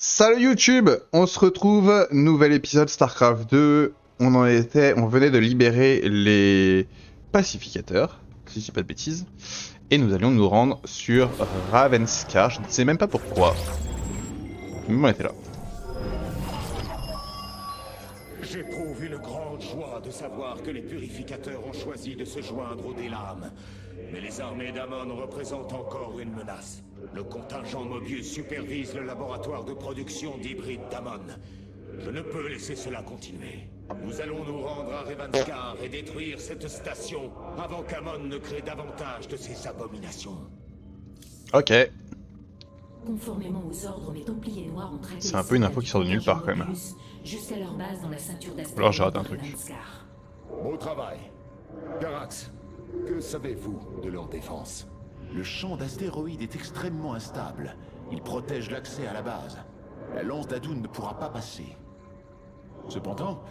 Salut YouTube, on se retrouve, nouvel épisode StarCraft 2. On venait de libérer les pacificateurs, si je dis pas de bêtises, et nous allions nous rendre sur Ravenscar. Je ne sais même pas pourquoi, mais on était là. J'éprouve une grande joie de savoir que les purificateurs ont choisi de se joindre aux Délames. Mais les armées d'Amon représentent encore une menace. Le contingent Mobius supervise le laboratoire de production d'hybrides d'Amon. Je ne peux laisser cela continuer. Nous allons nous rendre à Ravenscar et détruire cette station avant qu'Amon ne crée davantage de ces abominations. Ok. Conformément aux ordres, les Templiers Noirs ont traqué C'est un peu une info qui sort de nulle part quand même. Jusqu'à leur base dans la ceinture Alors j'ai raté un truc. Ravenscar. Beau travail. Garax, que savez-vous de leur défense? Le champ d'astéroïdes est extrêmement instable. Il protège l'accès à la base. La lance d'Adoun ne pourra pas passer. Cependant,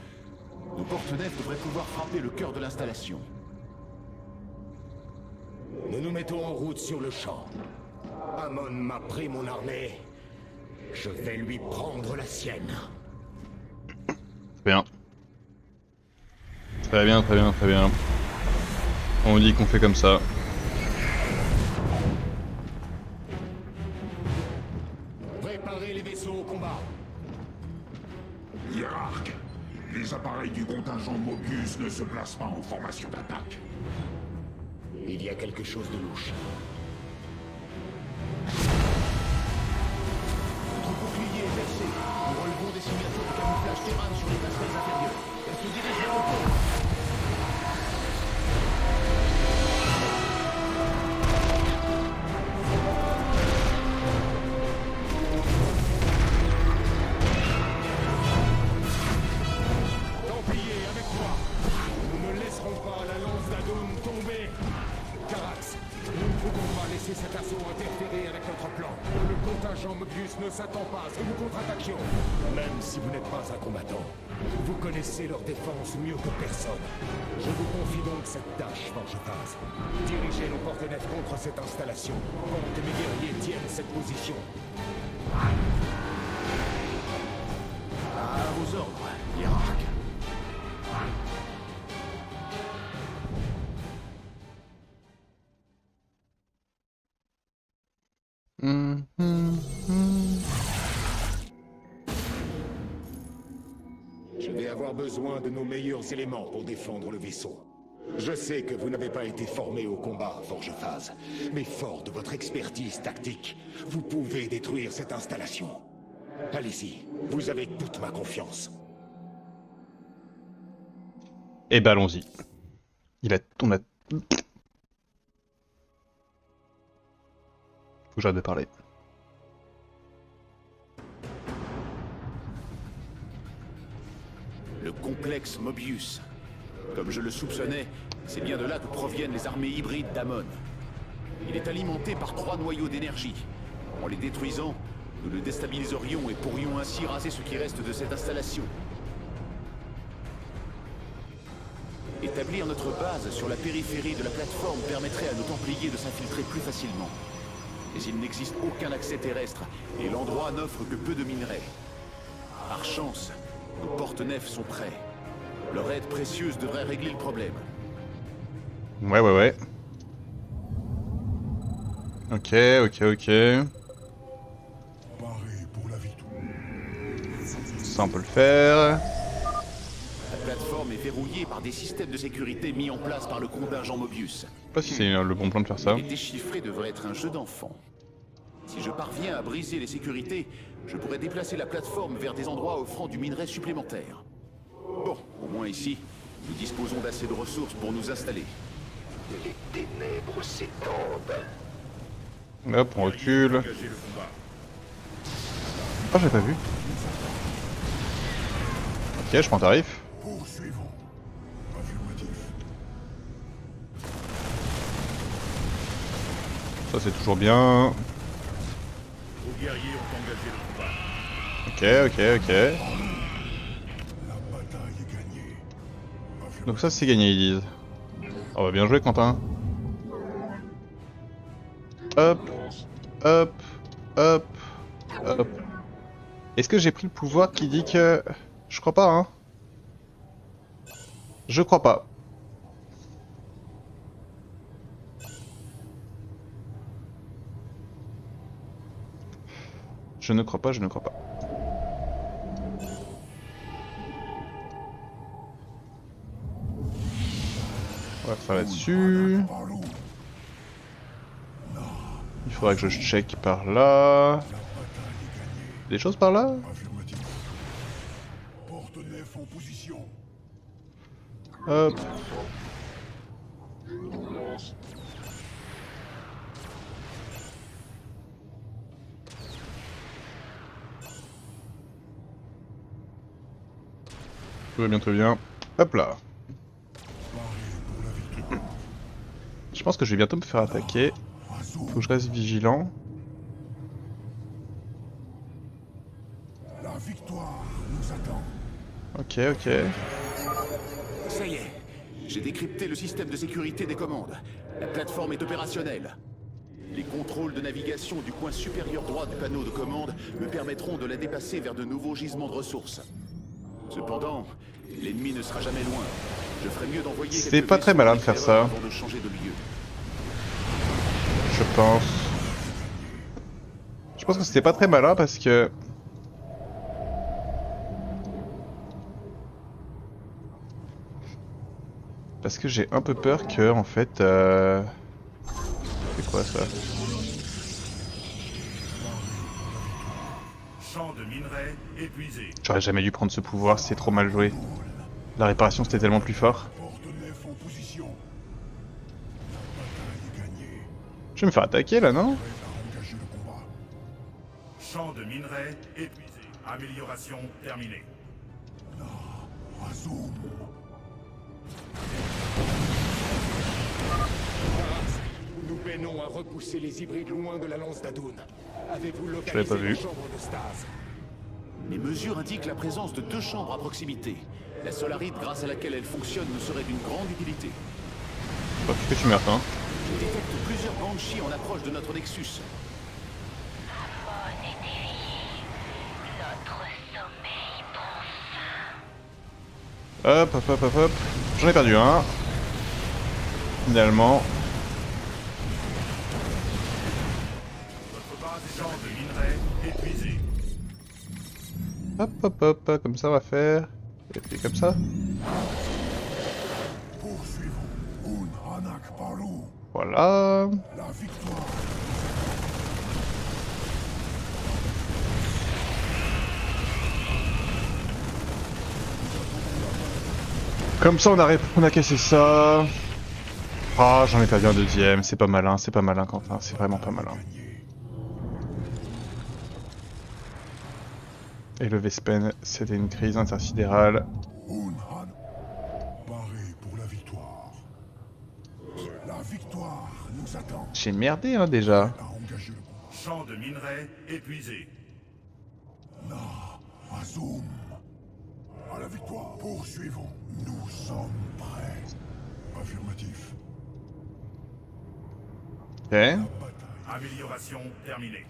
nos porte-nefs devraient pouvoir frapper le cœur de l'installation. Nous nous mettons en route sur le champ. Amon m'a pris mon armée. Je vais lui prendre la sienne. Très bien. Très bien, très bien, très bien. On dit qu'on fait comme ça. Préparez les vaisseaux au combat. Hiérarque, les appareils du contingent Mobius ne se placent pas en formation d'attaque. Il y a quelque chose de louche. Notre bouclier est versé. Nous relevons des signatures de camouflage Terran sur les passerelles inférieures. Elles se dirigent vers le pôle. Templiers, avec moi. Nous ne laisserons pas la lance d'Adoun tomber. Carax, nous ne pouvons pas laisser cet assaut interférer avec notre plan. Le contingent Mobius ne s'attend pas à ce que nous contre-attaquions. Même si vous n'êtes pas un combattant, vous connaissez leur défense mieux que personne. Je vous confie donc cette tâche, Forgephase. Dirigez nos porte-nefs contre cette installation, pendant que mes guerriers tiennent cette position. À vos ordres, hiérarque. Je vais avoir besoin de nos meilleurs éléments pour défendre le vaisseau. Je sais que vous n'avez pas été formé au combat, Forgephase, mais fort de votre expertise tactique, vous pouvez détruire cette installation. Allez-y, vous avez toute ma confiance. Eh ben allons-y. On a... Faut que j'arrête de parler. Le complexe Mobius. Comme je le soupçonnais, c'est bien de là que proviennent les armées hybrides d'Amon. Il est alimenté par 3 noyaux d'énergie. En les détruisant, nous le déstabiliserions et pourrions ainsi raser ce qui reste de cette installation. Établir notre base sur la périphérie de la plateforme permettrait à nos Templiers de s'infiltrer plus facilement. Mais il n'existe aucun accès terrestre, et l'endroit n'offre que peu de minerais. Par chance, nos porte-nefs sont prêts. Leur aide précieuse devrait régler le problème. Ouais. Ok. Paré pour la vie. Ça on peut le faire. La plateforme est verrouillée par des systèmes de sécurité mis en place par le contingent Mobius. Je sais pas si c'est le bon plan de faire ça. Les déchiffrer devrait être un jeu d'enfant. Si je parviens à briser les sécurités, je pourrais déplacer la plateforme vers des endroits offrant du minerai supplémentaire. Bon, au moins ici, nous disposons d'assez de ressources pour nous installer. Les ténèbres s'étendent. Hop, on recule. Ah, j'ai pas vu. Ok, je prends tarif. Poursuivons. Affirmatif. Ça c'est toujours bien. Vos guerriers ont engagé le combat. Ok. La bataille est gagnée. Donc ça c'est gagné, ils disent. Oh bah bien joué Quentin. Hop. Est-ce que j'ai pris le pouvoir qui dit que... Je crois pas, hein. Je crois pas. Je ne crois pas, je ne crois pas. On va faire là-dessus. Il faudrait que je check par là. Des choses par là? Affirmatif. Porte-nef en position. Hop. Tout va bien, très bien. Hop là. Je pense que je vais bientôt me faire attaquer. Faut que je reste vigilant. La victoire nous attend. Ok, ok. Ça y est, j'ai décrypté le système de sécurité des commandes. La plateforme est opérationnelle. Les contrôles de navigation du coin supérieur droit du panneau de commande me permettront de la dépasser vers de nouveaux gisements de ressources. Cependant, l'ennemi ne sera jamais loin. Je ferais mieux d'envoyer C'est quelques pas très vaisseaux malin de faire ça. avant de changer de lieu. Je pense. Je pense que c'était pas très malin parce que... Parce que j'ai un peu peur que, en fait... C'est quoi ça? Champ de minerais épuisé. J'aurais jamais dû prendre ce pouvoir, c'est trop mal joué. La réparation c'était tellement plus fort. Porte-nef en position. La bataille est gagnée. Je vais me faire attaquer là, non? Prête à engager le combat. Champ de minerais épuisé. Amélioration terminée. Azum. Nous peinons à repousser les hybrides loin de la lance d'Adoun. Avez-vous l'avais localisé pas vu. la chambre de stase? Les mesures indiquent la présence de 2 chambres à proximité. La solarite grâce à laquelle elle fonctionne nous serait d'une grande utilité. Bah, qu'est-ce que tu m'attends? Je détecte plusieurs Banshees en approche de notre Nexus. Hop, hop, hop, hop, hop. J'en ai perdu un. Finalement. Votre base est champ de minerais épuisé. Hop, hop, hop, comme ça on va faire. Et puis comme ça. Poursuivons. Un Hanak Palou. Voilà. La victoire. Comme ça on a cassé ça. Ah, j'en ai perdu un deuxième. C'est pas malin Quentin. C'est vraiment pas malin. Et le Vespen, c'était une crise intersidérale. Unhan. Barré pour la victoire. La victoire nous attend. J'ai merdé hein déjà. À engager le combat. Champ de minerais épuisé. Azum. À la victoire. Poursuivons. Nous sommes prêts. Affirmatif. Ok. Bataille. Amélioration terminée.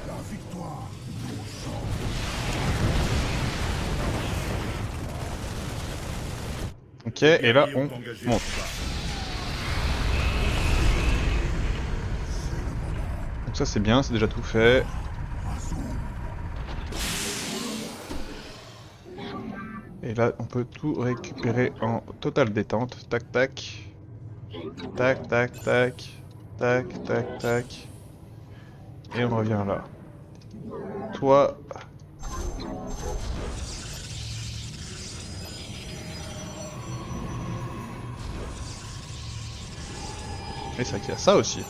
La victoire nous sommes. Ok, et là on monte. Donc ça c'est bien, c'est déjà tout fait. Et là on peut tout récupérer en totale détente. Tac tac. Tac tac tac. Tac tac tac. Et on revient là. Toi... Et c'est vrai qu'il y a ça aussi.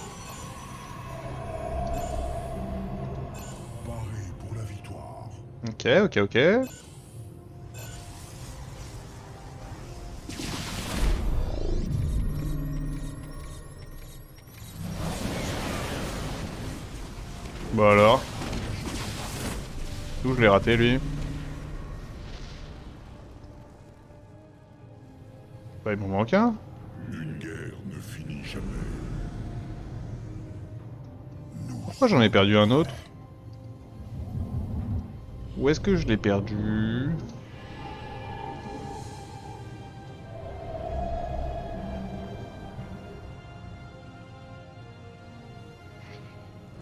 Barré pour la victoire. Ok, ok, ok. Bon alors. D'où je l'ai raté lui. Bah, il m'en manque un. Une guerre ne finit jamais. Pourquoi j'en ai perdu un autre? Où est-ce que je l'ai perdu?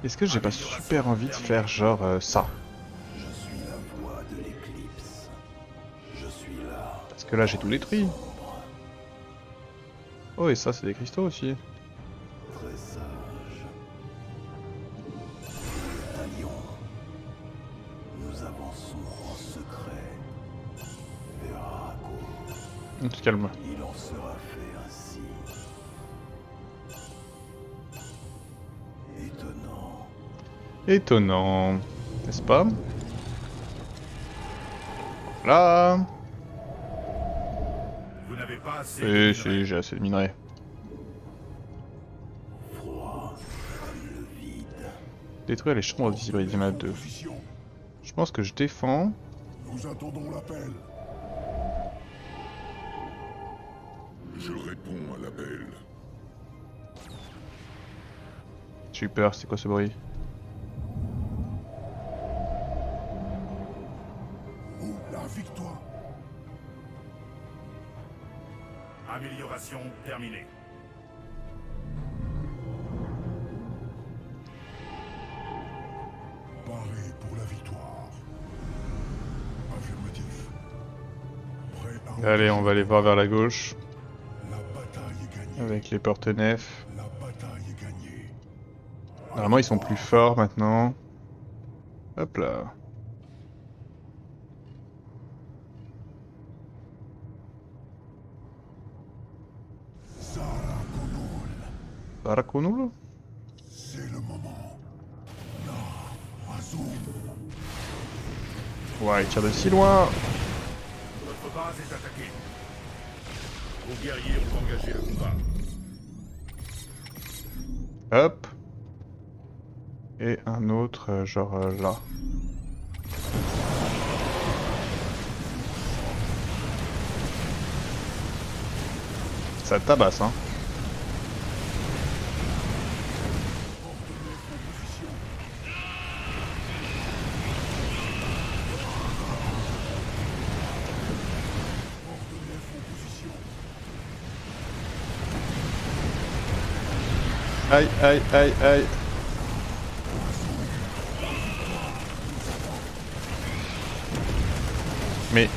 Est-ce que j'ai pas super envie de faire genre ça? Je suis la voix de l'éclipse. Je suis là. Parce que là j'ai tout détruit. Oh et ça c'est des cristaux aussi. Très sage. Allions. Nous avançons en secret. Verago. On se calme. Il en sera fait ainsi. Étonnant. Étonnant, n'est-ce pas? Là. Vous n'avez pas assez Et de si, minerais. j'ai assez de minerais. Froid comme le vide. Détruire les chambres visibles, il y en a deux. Position. Je pense que je défends. Nous attendons l'appel. Je réponds à l'appel. J'ai eu peur, c'est quoi ce bruit? Oh, la victoire. Amélioration terminée. Paré pour la victoire. Affirmatif. Prêt à Allez, on va aller voir vers la gauche. La bataille est gagnée. Avec les porte-nefs. La bataille est gagnée. Normalement, ils sont plus forts maintenant. Hop là. Zara Gonol, Barakunul? c'est le moment. La Azul. Ouais, il tire de si loin. Notre base est attaquée. Vos guerriers ont engagé le combat. Hop. Et un autre, genre là. Ça tabasse, hein. Aïe, aïe, aïe, aïe. Mais...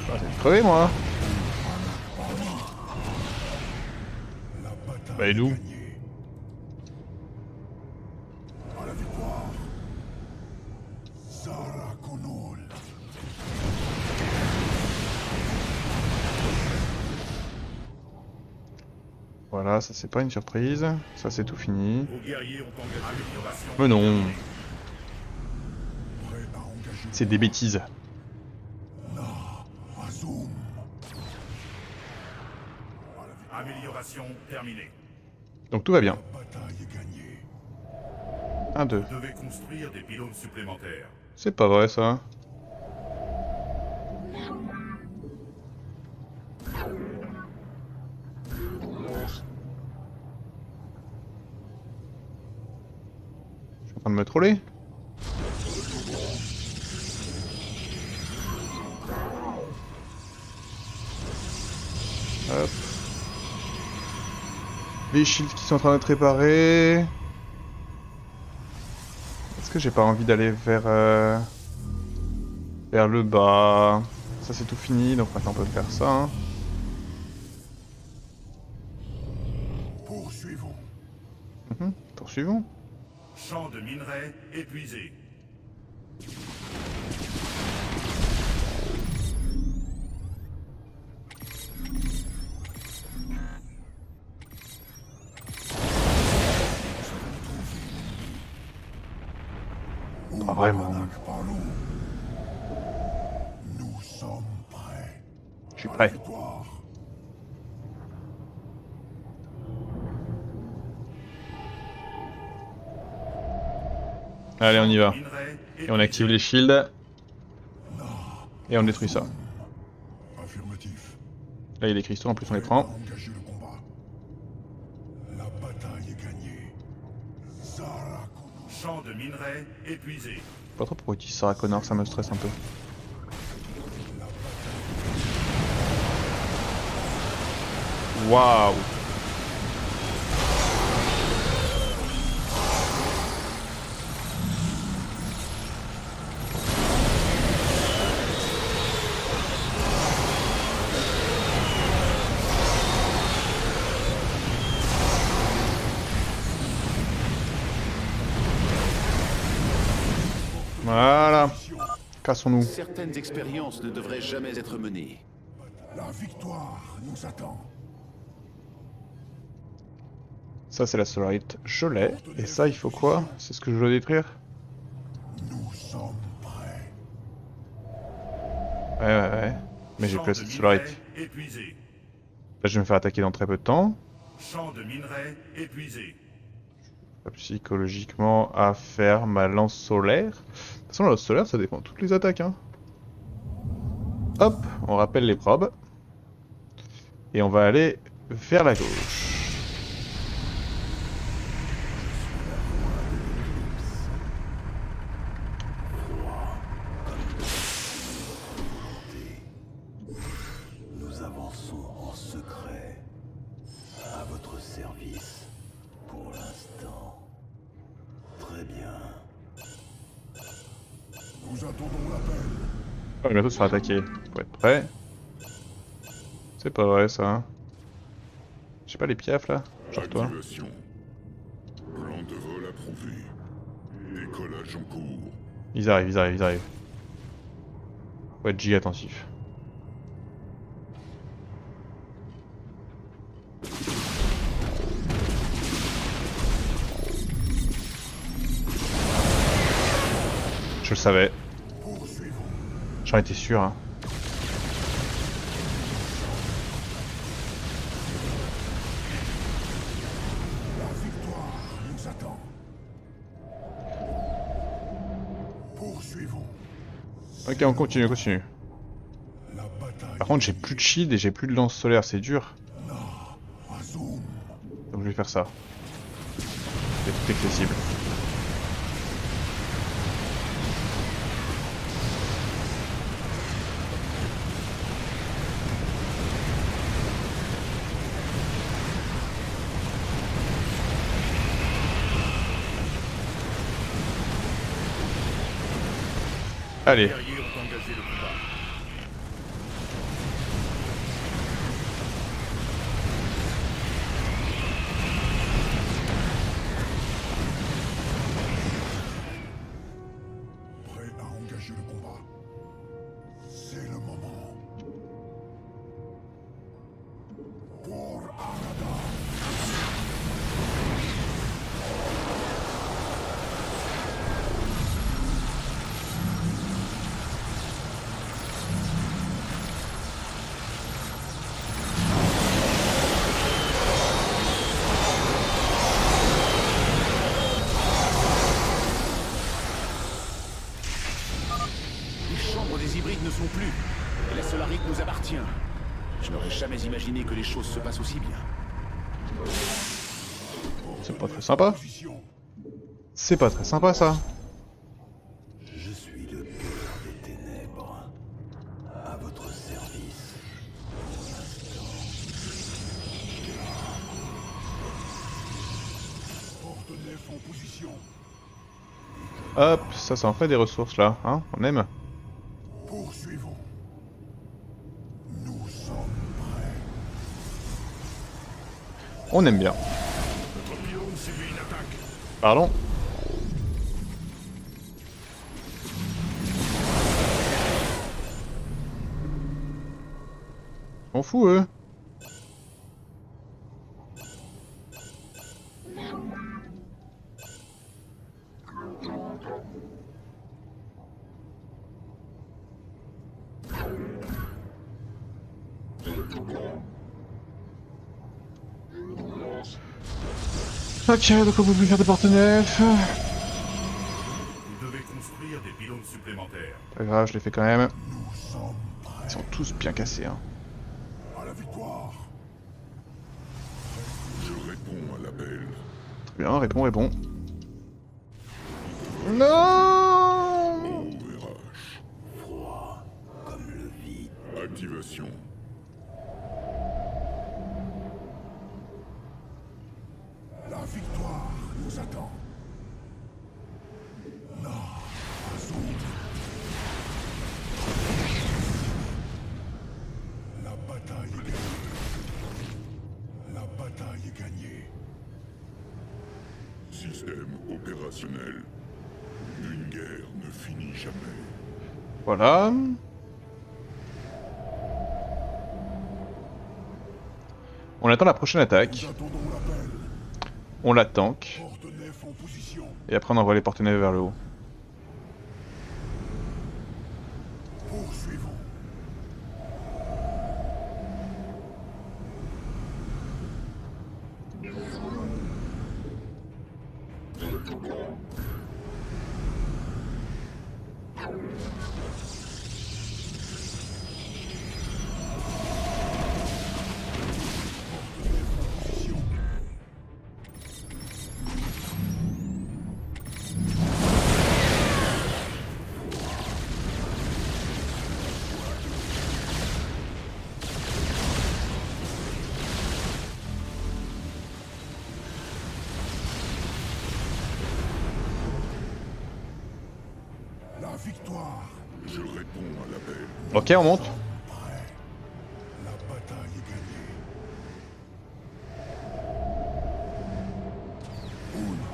Je vais crever, moi. La bataille Bah, et d'où? est gagnée. À la victoire. Zara Gonol. Voilà, ça c'est pas une surprise. Ça c'est tout fini. Vos guerriers ont engagé l'amélioration. Mais non, Prêt à engager. c'est des bêtises. La Azul. Amélioration terminée. Donc tout va bien. La bataille est gagnée. 1, 2. Vous devez construire des pylônes supplémentaires. C'est pas vrai ça. Je suis en train de me troller. Hop. Les shields qui sont en train d'être réparés. Est-ce que j'ai pas envie d'aller vers le bas? Ça c'est tout fini, donc maintenant on peut faire ça. Hein. Poursuivons. Poursuivons. Champ de minerais épuisé. Pas vraiment. Parlons. Nous sommes prêts. Je suis prêt. Victoire. Allez, on y va. Minerais Et on active les shields. Et on détruit ça. Affirmatif. Là, il y a des cristaux, en plus, on les prend. Engager le combat. La bataille est gagnée. Sarah Connor. Champ de minerais épuisé. Pas trop pourquoi il dit Sarah Connor, ça me stresse un peu. Waouh! Voilà. Cassons-nous. Certaines expériences ne devraient jamais être menées. La victoire nous attend. Ça, c'est la solarite. Je l'ai. Et ça, il faut quoi? C'est ce que je dois détruire? Nous sommes prêts. Ouais. Mais j'ai Champ plus de cette minerais solarite. épuisé. Là, je vais me faire attaquer dans très peu de temps. Champ de minerais épuisé. Psychologiquement à faire ma lance solaire. De toute façon, la lance solaire, ça dépend de toutes les attaques. Hein. Hop, on rappelle les probes. Et on va aller vers la gauche. Nous avançons en secret. À votre service. Pour l'instant. Très bien. Nous attendons l'appel. On va bientôt se faire attaquer. Faut être prêt. C'est pas vrai ça. Hein. J'ai pas les piafs là. Genre toi. Activation. Plan de vol approuvé. Décollage en cours. Ils arrivent. Faut être giga attentif. Je le savais. Poursuivons. J'en étais sûr. Hein. La victoire nous attend. Poursuivons. Ok, on continue. La bataille. Par contre, j'ai plus de shield et j'ai plus de lance solaire, c'est dur. Azum. Donc je vais faire ça. C'est tout accessible. Allez. Guerriers ont engagé le combat. Prêt à engager le combat. C'est le moment. Pour Arada. Les chambres des hybrides ne sont plus. Et la solarite nous appartient. Je n'aurais jamais imaginé que les choses se passent aussi bien. C'est pas très sympa. Position. C'est pas très sympa ça. Je suis le cœur des ténèbres. À votre service. Porte-nef en position. Hop, ça en fait des ressources là, hein, on aime. Poursuivons. Nous sommes prêts. On aime bien. Notre pylône subit une attaque. Pardon. On fout eux. Ok, donc on peut plus faire de porte-nef. Vous devez construire des pylônes supplémentaires. Pas grave, je l'ai fait quand même. Nous sommes prêts. Ils sont tous bien cassés. Hein. À la victoire. réponds à l'appel. Très bien, réponds. Non! ORH. Froid comme le vide. Activation. La victoire nous attend. Non, Azul. La bataille est gagnée. La bataille est gagnée. Système opérationnel. Une guerre ne finit jamais. Voilà. On attend la prochaine attaque. Nous attendons l'appel. On la tank. Porte-nef en position. Et après on envoie les porte-nefs vers le haut. Poursuivons. La victoire. Je réponds à l'appel. Ok, on monte. Prêt. La bataille est gagnée.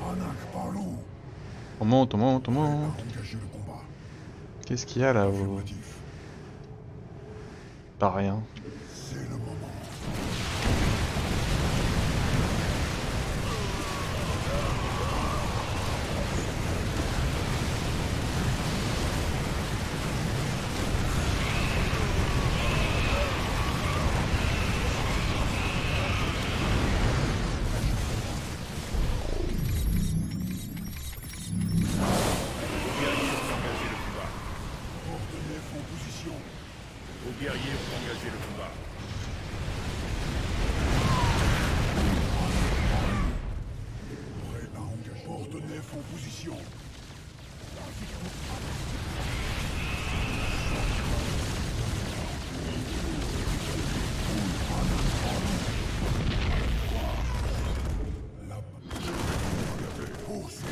Hanak Parlou. On monte. Engager le combat. Qu'est-ce qu'il y a là-haut? Affirmatif. Pas rien. C'est le moment. Porte-nef en position. Vos guerriers ont engagé le combat. Prêt à engager. Porte-nef en position. La poursuite.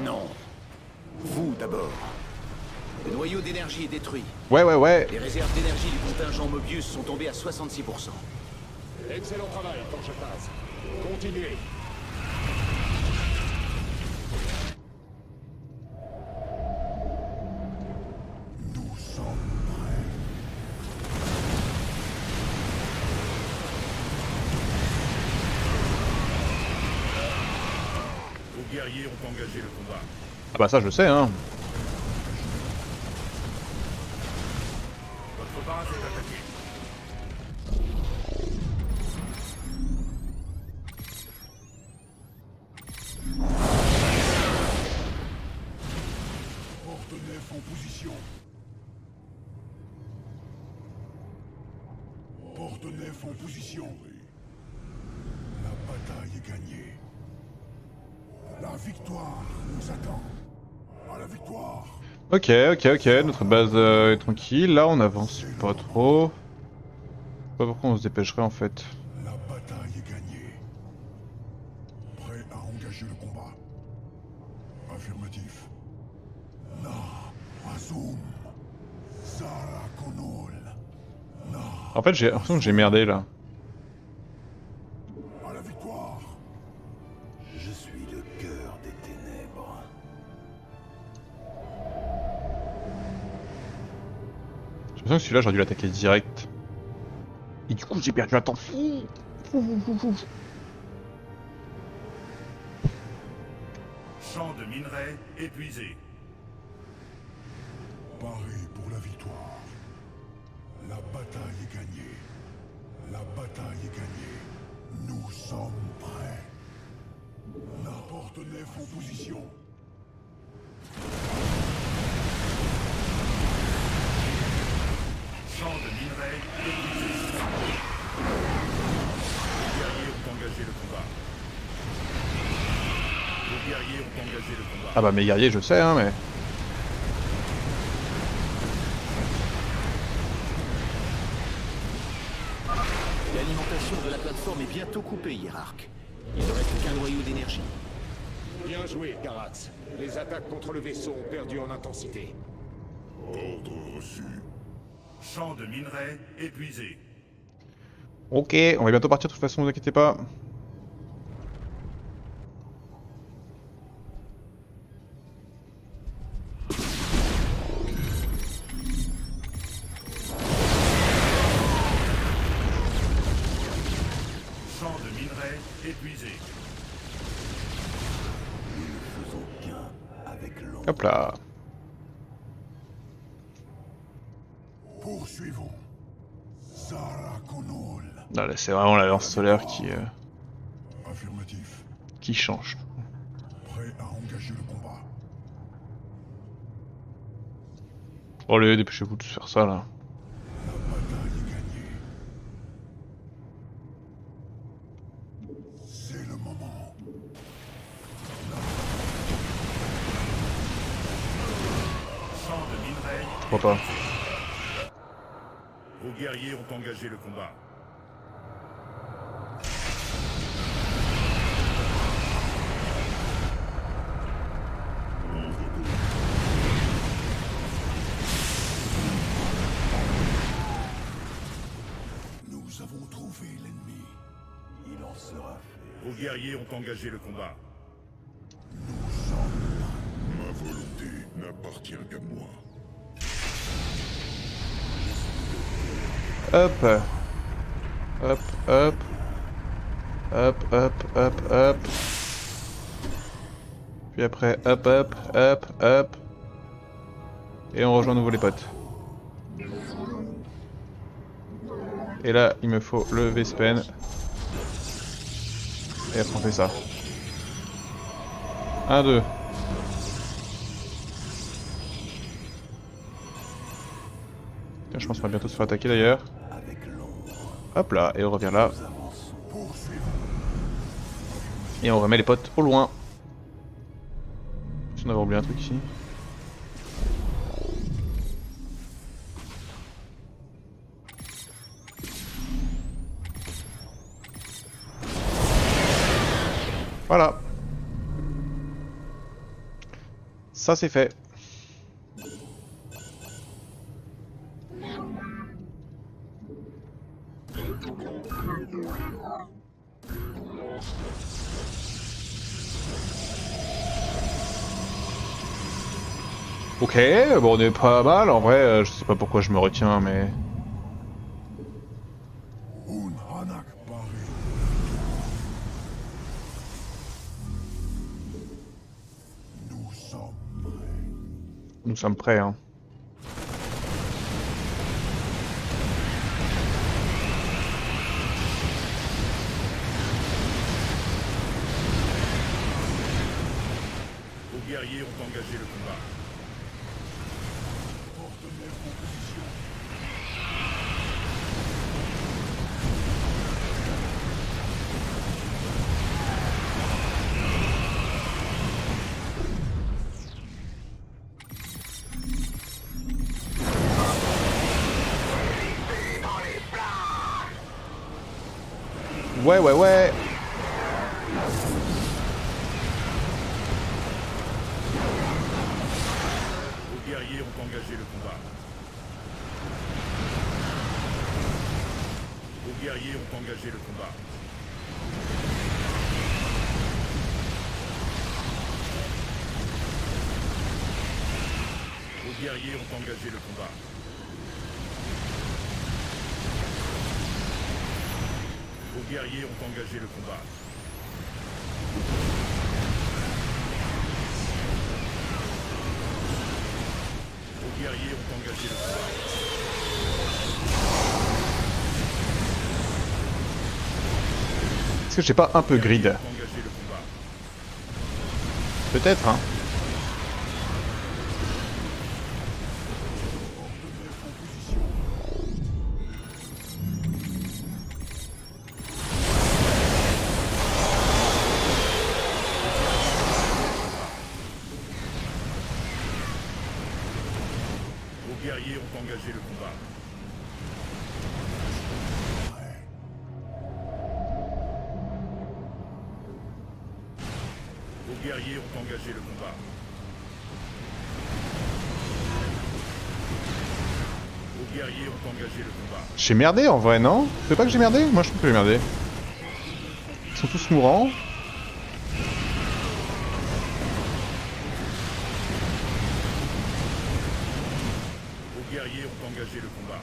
Non. Vous d'abord. Le noyau d'énergie est détruit. Ouais. Les réserves d'énergie du contingent Mobius sont tombées à 66%. Excellent travail, quand je passe. Continuez. Nous sommes prêts. Vos guerriers ont engagé le combat. Ah bah ça je sais hein. Votre base est attaquée. Porte-nef en position. Porte-nef en position. La bataille est gagnée. La victoire nous attend. À la victoire. Ok, notre base est tranquille, là on avance pas trop. Je sais pas pourquoi on se dépêcherait en fait. La bataille est gagnée. Prêt à engager le combat. Affirmatif. Na, Azum. Zara Konol. Na, En fait j'ai l'impression que j'ai merdé là. à la victoire. Je suis le cœur des ténèbres. J'ai l'impression que celui-là j'aurais dû l'attaquer direct. Et du coup j'ai perdu un temps fou. Champ de minerais épuisé. Paré pour la victoire. La bataille est gagnée. La bataille est gagnée. Nous sommes prêts. Na, Porte-nef en position. Champ de minerai épuisé. Les guerriers ont engagé le combat. Les guerriers ont engagé le combat. Ah bah mes guerriers je sais hein mais... L'alimentation de la plateforme est bientôt coupée, hiérarque. Il ne reste qu'un noyau d'énergie. Bien joué, Garax. Les attaques contre le vaisseau ont perdu en intensité. Ordre reçu. Champ de minerai épuisé. Ok, on va bientôt partir de toute façon, ne vous inquiétez pas. Champ de minerai épuisé. Nous ne faisons qu'un avec l'ombre. Hop là. Poursuivons. Zara Konol. Non, là c'est vraiment la lance solaire Affirmatif. qui change. Prêt à engager le combat. Oh allez, dépêchez-vous de faire ça là. La bataille est gagnée. C'est le moment. Champ de minerai. Pourquoi pas. Vos guerriers ont engagé le combat. Nous avons trouvé l'ennemi. Il en sera fait. Vos guerriers ont engagé le combat. Ma volonté n'appartient qu'à moi. Hop. Hop, hop. Hop, hop, hop, hop. Puis après, hop, hop, hop, hop. Et on rejoint à nouveau les potes. Et là, il me faut le V-Spen. Et après on fait ça. 1, 2. Je pense qu'on va bientôt se faire attaquer d'ailleurs. Avec l'ombre, Hop là, et on revient là. nous avançons. Poursuivons. Et on remet les potes au loin. Si on avait oublié un truc ici. Voilà. Ça c'est fait. Ok, bon on est pas mal en vrai, je sais pas pourquoi je me retiens mais... Un Hanak Bari. Nous sommes prêts. Nous sommes prêts hein. Vos guerriers ont engagé le combat. Porte-nef en position. Ouais ouais ouais. Vos guerriers ont engagé le combat. Vos guerriers ont engagé le combat. Vos guerriers ont engagé le combat. Vos guerriers ont engagé le combat. Vos guerriers ont engagé le combat. Est-ce que j'ai pas un peu grid? Engagé le combat. Peut-être, hein. Vos guerriers ont engagé le combat. Vos guerriers ont engagé le combat. Vos guerriers ont engagé le combat. J'ai merdé en vrai, non? C'est pas que j'ai merdé? Moi je trouve que j'ai merdé. Ils sont tous mourants. Vos guerriers ont engagé le combat.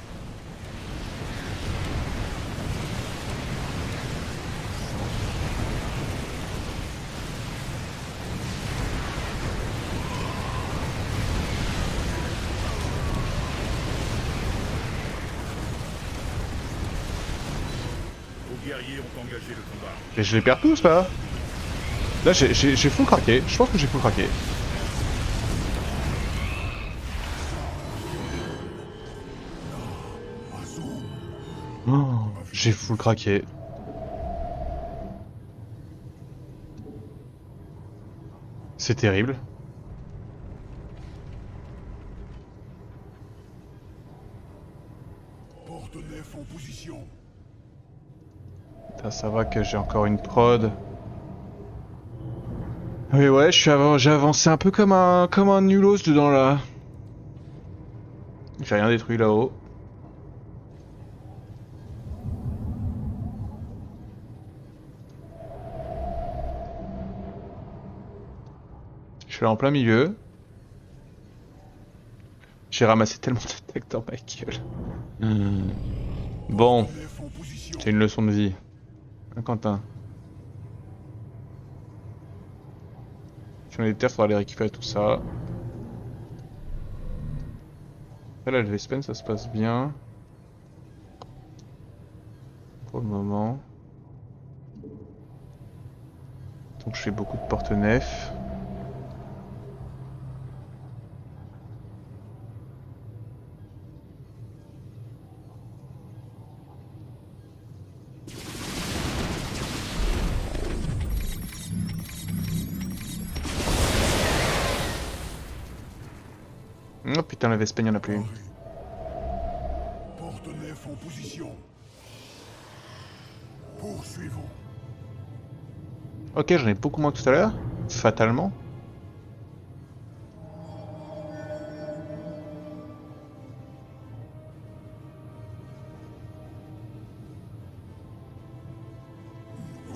Vos guerriers ont engagé le combat. Et je les perds tous là. Là j'ai full craqué. Je pense que j'ai full craqué. Oh, j'ai full craqué. C'est terrible. Porte-nef en position. Putain, ça va que j'ai encore une prod. Oui ouais, j'ai avancé un peu comme un nulos dedans là. J'ai rien détruit là-haut. Je suis là en plein milieu. J'ai ramassé tellement de tech dans ma gueule. Bon, Nef en position. c'est une leçon de vie. Hein, Quentin. Si on a des terres, faudra aller récupérer tout ça. Après là, le Vespen, ça se passe bien. Pour le moment. Donc je fais beaucoup de porte-nefs. Oh putain, la Vespen, y'en a plus. Porte-nef en position. Poursuivons. Ok, j'en ai beaucoup moins que tout à l'heure. Fatalement.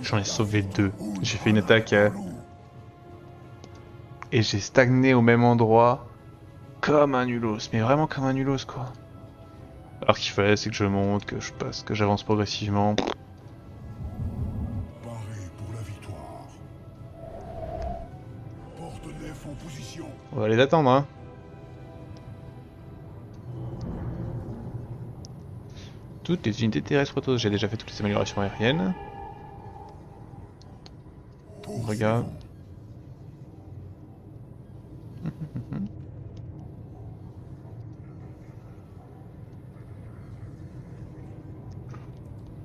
J'en ai sauvé 2. J'ai fait une attaque et j'ai stagné au même endroit comme un nulos, mais vraiment comme un nulos quoi. Alors qu'il fallait c'est que je monte, que je passe, que j'avance progressivement. Paré pour la victoire. Porte-nef en position. On va les attendre hein. Toutes les unités terrestres auto, j'ai déjà fait toutes les améliorations aériennes. On regarde.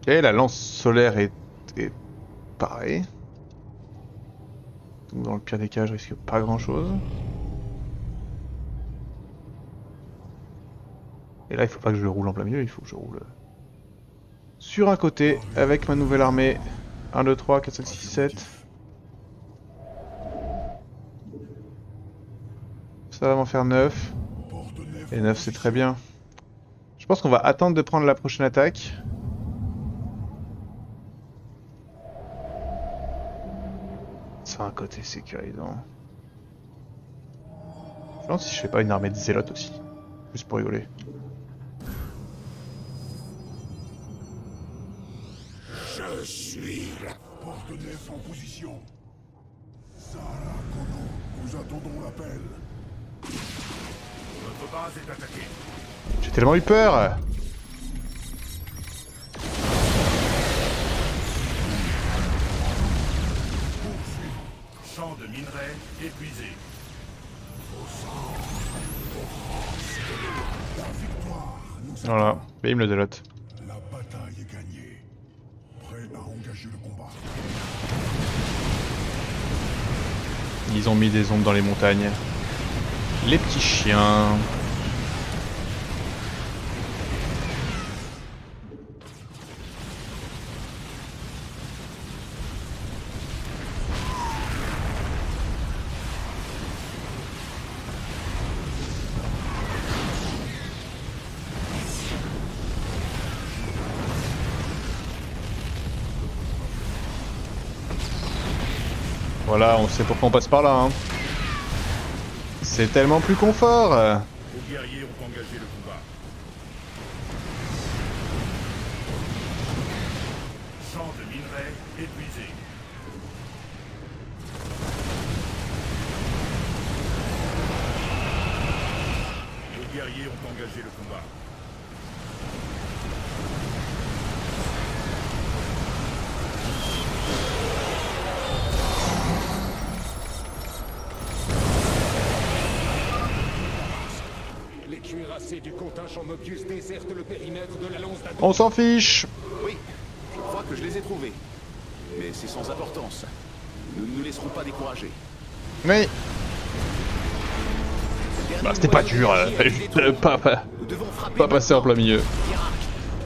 Ok, la lance solaire est pareil. Donc dans le pire des cas, je risque pas grand chose. Et là, il faut pas que je le roule en plein milieu, il faut que je roule sur un côté avec ma nouvelle armée. 1, 2, 3, 4, 5, 6, 7. Ça va m'en faire 9. Porte-nef Et 9 c'est très bien. Je pense qu'on va attendre de prendre la prochaine attaque. Sur un côté sécurisant. Je me demande si je fais pas une armée de zélotes aussi. Juste pour rigoler. Je suis là. Porte-nef en position. Sarah Kono, nous attendons l'appel. Notre base est attaquée. J'ai tellement eu peur. Champ de de minerais épuisé. Voilà, bim le délote. La bataille est gagnée. Prêt à engager le combat. Ils ont mis des ombres dans les montagnes. Les petits chiens. Voilà, on sait pourquoi on passe par là. Hein. C'est tellement plus confort. Vos guerriers ont engagé le combat. Champ de minerais épuisé. Vos guerriers ont engagé le combat. Les cuirassés du contingent Mobius désertent le périmètre de la lance d'Adon. On s'en fiche. Oui, je crois que je les ai trouvés. Mais c'est sans importance. Nous ne nous laisserons pas décourager. Oui. Bah, c'était pas dur. Pas Nous devons frapper passer en plein milieu. Hiérarque,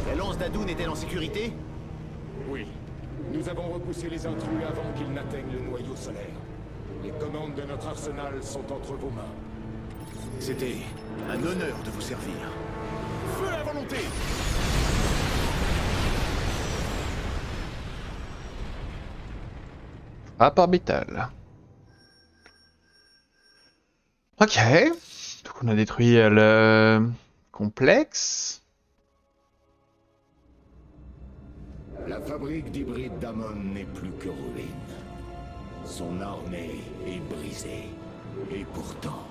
la lance d'Adoun est-elle en sécurité? Oui. Nous avons repoussé les intrus avant qu'ils n'atteignent le noyau solaire. Les commandes de notre arsenal sont entre vos mains. C'était un honneur de vous servir. Feu à volonté! Frappe orbitale. Ok. Donc on a détruit le complexe. La fabrique d'hybrides d'Amon n'est plus que ruine. Son armée est brisée. Et pourtant,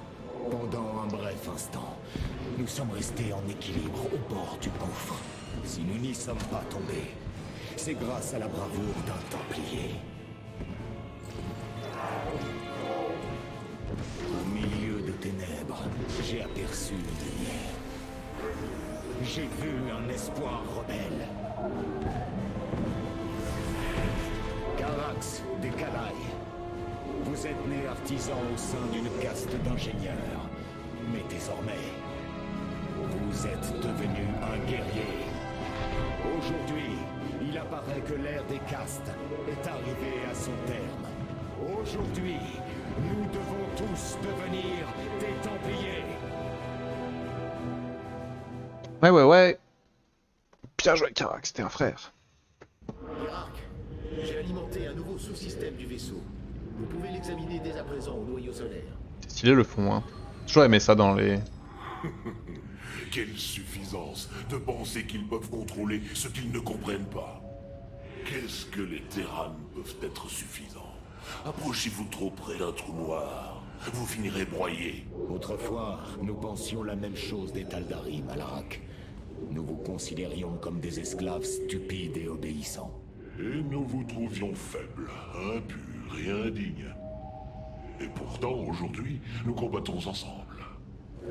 pendant un bref instant, nous sommes restés en équilibre au bord du gouffre. Si nous n'y sommes pas tombés, c'est grâce à la bravoure d'un Templier. Au milieu de ténèbres, j'ai aperçu une lumière. J'ai vu un espoir rebelle. Carax des Calailles. Vous êtes né artisan au sein d'une caste d'ingénieurs. Mais désormais, vous êtes devenu un guerrier. Aujourd'hui, il apparaît que l'ère des castes est arrivée à son terme. Aujourd'hui, nous devons tous devenir des Templiers. Ouais. Bien joué, Karak, c'était un frère. Hiérarque, j'ai alimenté un nouveau sous-système du vaisseau. Vous pouvez l'examiner dès à présent au noyau solaire. C'est stylé le fond, hein. J'ai toujours aimé ça dans les... Quelle suffisance de penser qu'ils peuvent contrôler ce qu'ils ne comprennent pas. Qu'est-ce que les Terrans peuvent être suffisants? Approchez-vous trop près d'un trou noir, vous finirez broyé. Autrefois, nous pensions la même chose des Tal'Darim, Alarak. Nous vous considérions comme des esclaves stupides et obéissants. Et nous vous trouvions faibles, impurs et indignes. Et pourtant, aujourd'hui, nous combattons ensemble.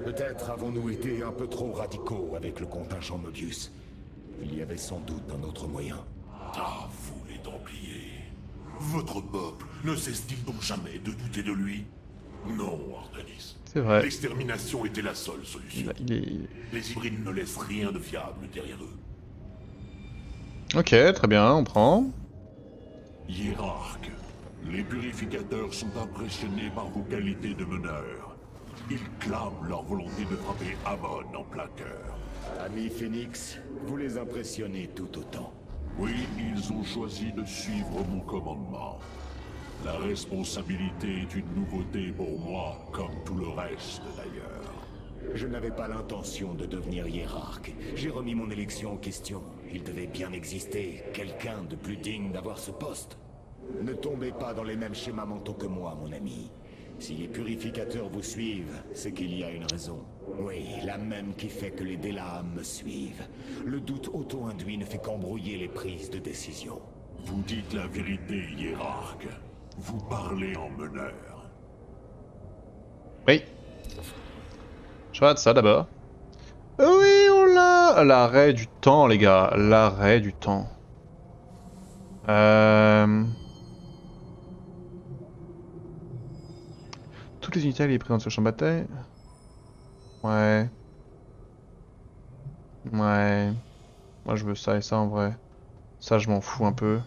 Peut-être avons-nous été un peu trop radicaux avec le contingent Mobius. Il y avait sans doute un autre moyen. Ah, vous les Templiers. Votre peuple ne cesse-t-il donc jamais de douter de lui? Non, Artanis. C'est vrai. L'extermination était la seule solution. Il est... Les hybrides ne laissent rien de fiable derrière eux. Ok, très bien, on prend. Hiérarque, les purificateurs sont impressionnés par vos qualités de meneur. Ils clament leur volonté de frapper Amon en plein cœur. Ami Phoenix, vous les impressionnez tout autant. Oui, ils ont choisi de suivre mon commandement. La responsabilité est une nouveauté pour moi, comme tout le reste d'ailleurs. Je n'avais pas l'intention de devenir hiérarque. J'ai remis mon élection en question. Il devait bien exister quelqu'un de plus digne d'avoir ce poste. Ne tombez pas dans les mêmes schémas mentaux que moi, mon ami. Si les purificateurs vous suivent, c'est qu'il y a une raison. Oui, la même qui fait que les Delaam me suivent. Le doute auto-induit ne fait qu'embrouiller les prises de décision. Vous dites la vérité, hiérarque. Vous parlez en meneur. Oui. Je regarde ça d'abord. Oui, on l'a. L'arrêt du temps, les gars. L'arrêt du temps. Toutes les unités alliées présentes sur le champ de bataille. Ouais. Ouais. Moi je veux ça et ça en vrai. Ça je m'en fous un peu.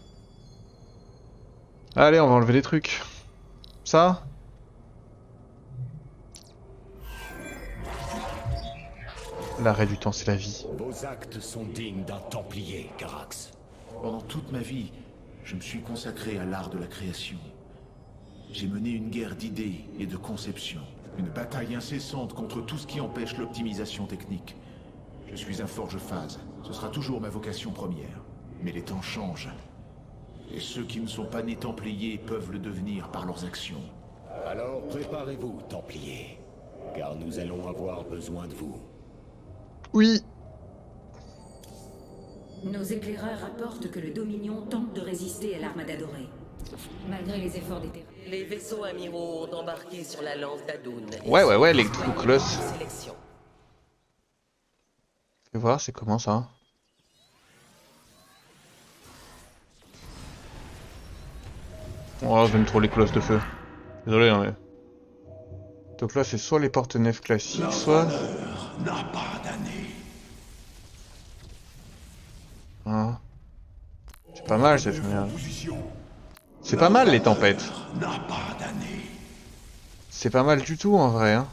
Allez, on va enlever des trucs. Ça. L'arrêt du temps, c'est la vie. Vos actes sont dignes d'un Templier, Carax. Pendant toute ma vie, je me suis consacré à l'art de la création. J'ai mené une guerre d'idées et de conception. Une bataille incessante contre tout ce qui empêche l'optimisation technique. Je suis un forge-phase. Ce sera toujours ma vocation première. Mais les temps changent. Et ceux qui ne sont pas nés Templiers peuvent le devenir par leurs actions. Alors préparez-vous, Templiers. Car nous allons avoir besoin de vous. Oui. Nos éclaireurs rapportent que le Dominion tente de résister à l'Armada dorée. Malgré les efforts des terrains. Les vaisseaux amiraux ont embarqué sur la lance d'Adoun. Ouais, les colosses. Sélection. Je vais voir, c'est comment ça? Oh, j'aime trop les colosses de feu. Désolé, hein, mais... Donc là, c'est soit les porte-nefs classiques, soit... n'a pas d'année. Ah. C'est pas mal, cette merde. C'est pas mal, les tempêtes. N'a pas d'année. C'est pas mal du tout, en vrai, hein.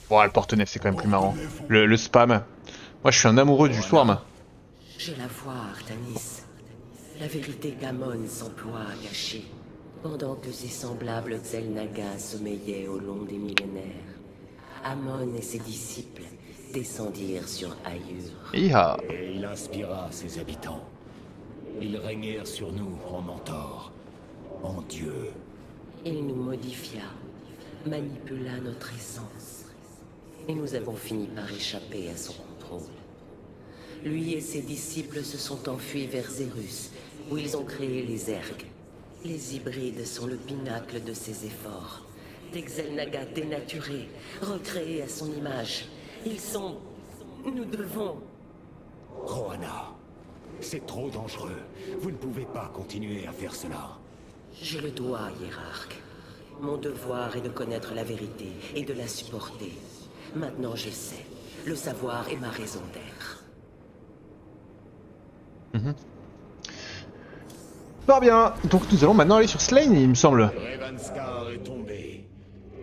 Bon, le porte-nef, c'est quand même plus marrant. Le spam. Moi, je suis un amoureux du swarm. Je la vois, Artanis. La vérité qu'Amon s'emploie à cacher, pendant que ses semblables Xel'Naga sommeillaient au long des millénaires. Amon et ses disciples descendirent sur Ayur. Iha. Et il inspira ses habitants. Ils régnèrent sur nous en mentor, en Dieu. Il nous modifia, manipula notre essence. Et nous avons fini par échapper à son contrôle. Lui et ses disciples se sont enfuis vers Zerus, où ils ont créé les Ergs. Les hybrides sont le pinacle de ses efforts. Des Xel'Naga dénaturés, recréés à son image. Ils sont... Nous devons... Rohanna, c'est trop dangereux. Vous ne pouvez pas continuer à faire cela. Je le dois, hiérarque. Mon devoir est de connaître la vérité et de la supporter. Maintenant je sais. Le savoir est ma raison d'être. Pas bien. Donc nous allons maintenant aller sur Slayn, il me semble. Revanskar est tombé.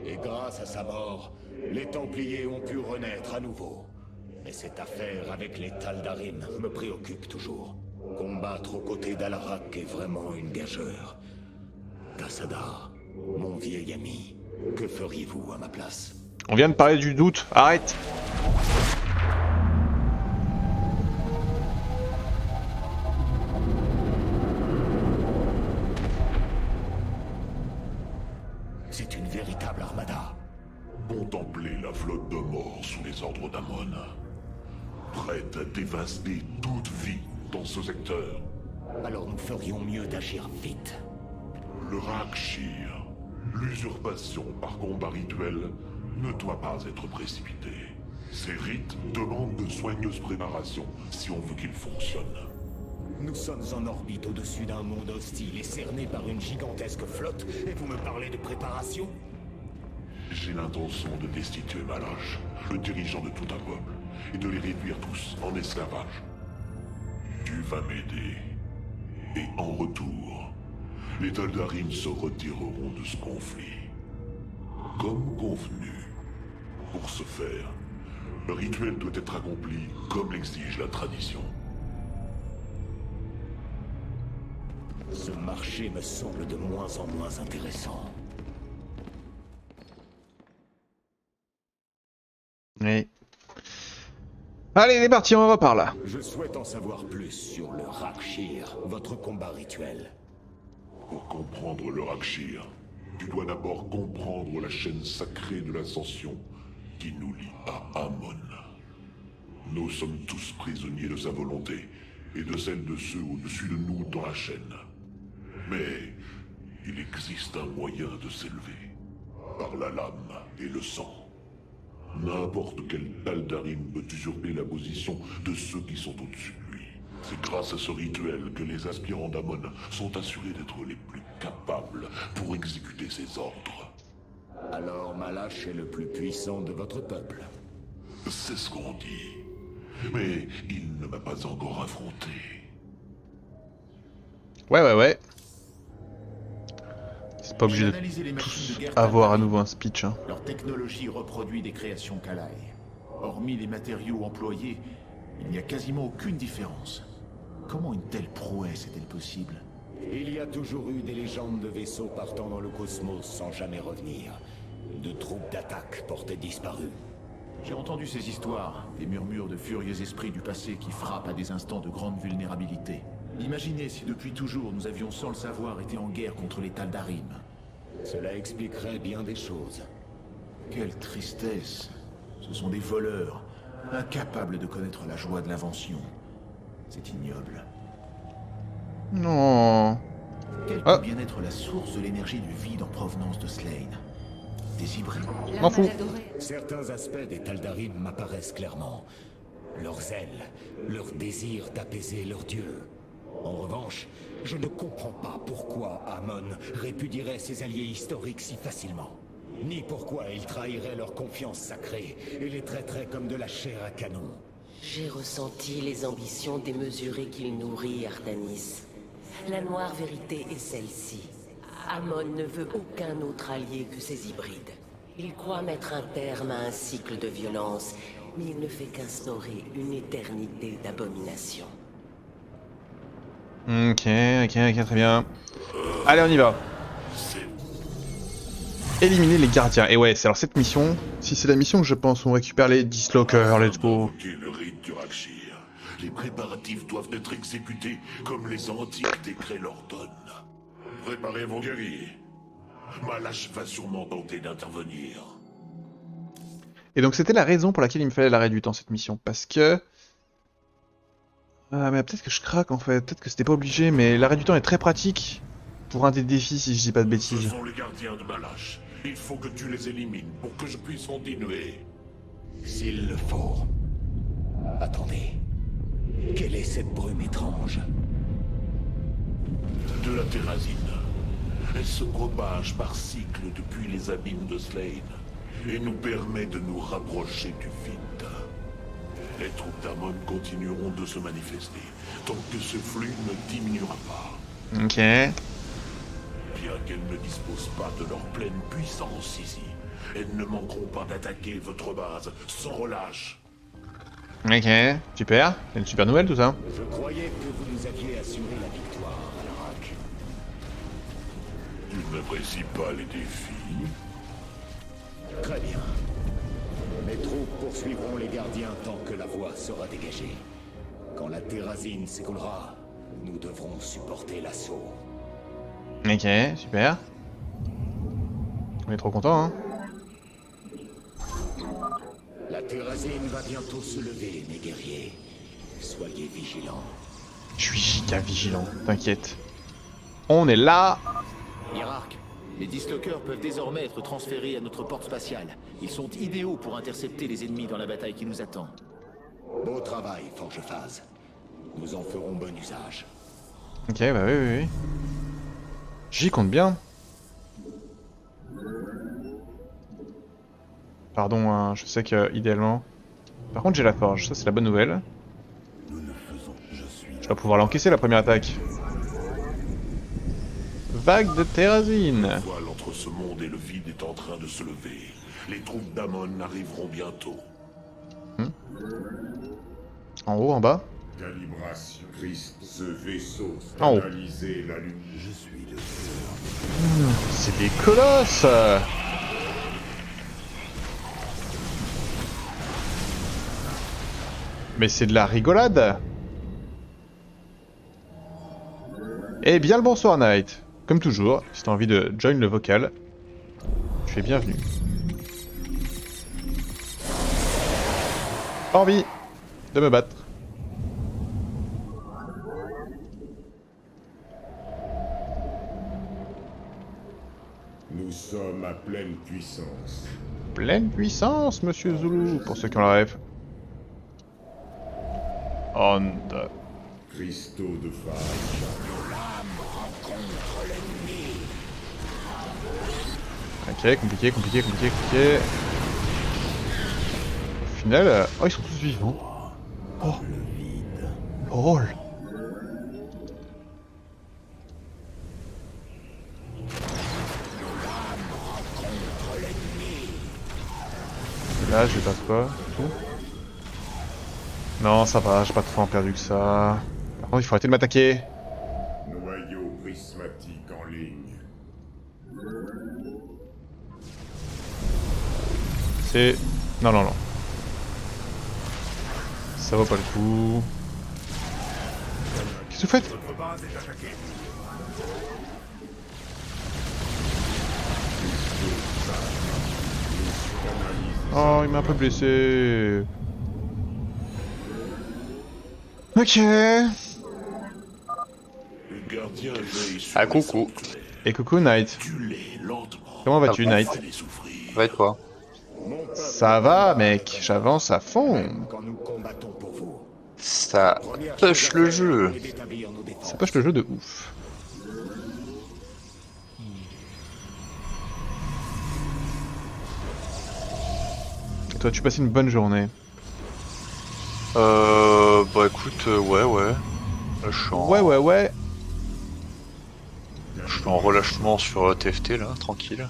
Et grâce à sa mort, les Templiers ont pu renaître à nouveau. Mais cette affaire avec les Tal'Darim me préoccupe toujours. Combattre aux côtés d'Alarak est vraiment une gageure. Tassadar, mon vieil ami, que feriez-vous à ma place? On vient de parler du doute. Arrête. C'est une véritable armada. Contempler la flotte de morts sous les ordres d'Amon. Prête à dévaster toute vie dans ce secteur. Alors nous ferions mieux d'agir vite. Le Rak'Shir, l'usurpation par combat rituel, ne doit pas être précipité. Ces rites demandent de soigneuses préparations si on veut qu'ils fonctionnent. Nous sommes en orbite au-dessus d'un monde hostile et cerné par une gigantesque flotte, et vous me parlez de préparation? J'ai l'intention de destituer Malach, le dirigeant de tout un peuple, et de les réduire tous en esclavage. Tu vas m'aider. Et en retour, les Tal'Darim se retireront de ce conflit. Comme convenu. Pour ce faire, le rituel doit être accompli comme l'exige la tradition. Ce marché me semble de moins en moins intéressant. Oui. Allez, il est parti, on repart là. Je souhaite en savoir plus sur le Rak'Shir, votre combat rituel. Pour comprendre le Rak'Shir, tu dois d'abord comprendre la chaîne sacrée de l'ascension qui nous lie à Amon. Nous sommes tous prisonniers de sa volonté et de celle de ceux au-dessus de nous dans la chaîne. Mais il existe un moyen de s'élever. Par la lame et le sang. N'importe quel Tal'Darim peut usurper la position de ceux qui sont au-dessus de lui. C'est grâce à ce rituel que les aspirants d'Amon sont assurés d'être les plus capables pour exécuter ses ordres. Alors Malash est le plus puissant de votre peuple. C'est ce qu'on dit. Mais il ne m'a pas encore affronté. Ouais. C'est pas obligé J'ai de analysé les machines de guerre avoir à Tal'Darim. nouveau un speech. Hein. Leur technologie reproduit des créations Kalai. Hormis les matériaux employés, il n'y a quasiment aucune différence. Comment une telle prouesse est-elle possible? Il y a toujours eu des légendes de vaisseaux partant dans le cosmos sans jamais revenir. De troupes d'attaque portaient disparues. J'ai entendu ces histoires, des murmures de furieux esprits du passé qui frappent à des instants de grande vulnérabilité. Imaginez si depuis toujours nous avions sans le savoir été en guerre contre les Tal'Darim. Cela expliquerait bien des choses. Quelle tristesse. Ce sont des voleurs, incapables de connaître la joie de l'invention. C'est ignoble. Non. Quelle Ah. peut bien être la source de l'énergie du vide en provenance de Slane? Des hybrides. M'en fous. L'armada dorée. Certains aspects des Tal'Darim m'apparaissent clairement. Leur zèle, leur désir d'apaiser leur dieu. En revanche, je ne comprends pas pourquoi Amon répudierait ses alliés historiques si facilement. Ni pourquoi il trahirait leur confiance sacrée et les traiterait comme de la chair à canon. J'ai ressenti les ambitions démesurées qu'il nourrit, Artanis. La noire vérité est celle-ci. Amon ne veut aucun autre allié que ses hybrides. Il croit mettre un terme à un cycle de violence, mais il ne fait qu'instaurer une éternité d'abomination. Ok, très bien. Allez, on y va. Éliminer les gardiens. Et ouais, c'est alors cette mission. Si c'est la mission que je pense, on récupère les dislockers. Let's go. Invoquer le rite du Rakshir. Les préparatifs doivent être exécutés comme les antiques décrets l'ordonnent. Préparez vos guerriers. Malash va sûrement tenter d'intervenir. Et donc c'était la raison pour laquelle il me fallait l'arrêt du temps cette mission. Parce que... Ah mais peut-être que je craque en fait. Peut-être que c'était pas obligé. Mais l'arrêt du temps est très pratique. Pour un des défis si je dis pas de Ce bêtises. sont les gardiens de Malash. Il faut que tu les élimines pour que je puisse continuer. S'il le faut. Attendez. Quelle est cette brume étrange? De la terrazine. Elle se propage par cycle depuis les abîmes de Slane et nous permet de nous rapprocher du vide. Les troupes d'Amon continueront de se manifester tant que ce flux ne diminuera pas. Ok. Bien qu'elles ne disposent pas de leur pleine puissance ici, elles ne manqueront pas d'attaquer votre base sans relâche. Ok, super. C'est une super nouvelle tout ça. Je croyais que vous nous aviez assuré la victoire, Alarak. Tu n'apprécies pas les défis? Très bien. Mes troupes poursuivront les gardiens tant que la voie sera dégagée. Quand la terrazine s'écoulera, nous devrons supporter l'assaut. Ok, super. On est trop content, hein. La terrazine va bientôt se lever, mes guerriers. Soyez vigilants. Je suis giga vigilant, t'inquiète. On est là. Hierarque, les dislockers peuvent désormais être transférés à notre porte spatiale. Ils sont idéaux pour intercepter les ennemis dans la bataille qui nous attend. Beau travail, Forgephase. Nous en ferons bon usage. Ok, bah oui. J'y compte bien. Pardon, hein, je sais que idéalement... Par contre j'ai la forge, ça c'est la bonne nouvelle. Je dois pouvoir l'encaisser la première attaque. Vague de terrazine. Le voile entre ce monde et le vide est en train de se lever. Les troupes d'Amon arriveront bientôt. En haut, en bas. Calibration. Christ, ce vaisseau En haut. analysé la lumière. Je suis le C'est des colosses. Mais c'est de la rigolade. Eh bien le bonsoir Knight. Comme toujours, si t'as envie de join le vocal, tu es bienvenu. Pas envie de me battre. sommes à pleine puissance. Pleine puissance, monsieur Zulu, pour ceux qui ont la rêve. On. Cristaux de phage. Ok, compliqué. Au final, oh, ils sont tous vivants. Oh. Lol. Là, je passe pas, tout. Non, ça va, j'ai pas trop en perdu que ça. Par contre, il faut arrêter de m'attaquer. Noyau prismatique en ligne. C'est... Non. Ça vaut pas le coup. Qu'est-ce que vous faites? Votre base est attaquée. Oh, il m'a un peu blessé. Ok. Le gardien veille sur Ah, les coucou. enclés. Et coucou, Knight. Tue-les lentement. Comment vas-tu, Ah, Knight? Fais-les souffrir. Va et toi? Ça va, mec. J'avance à fond. Quand nous combattons pour vous. Ça push le jeu. Ça push le jeu de ouf. Et toi, tu passes une bonne journée. Bah écoute, ouais. Là, je suis en... Ouais. Je suis en relâchement sur TFT là, tranquille.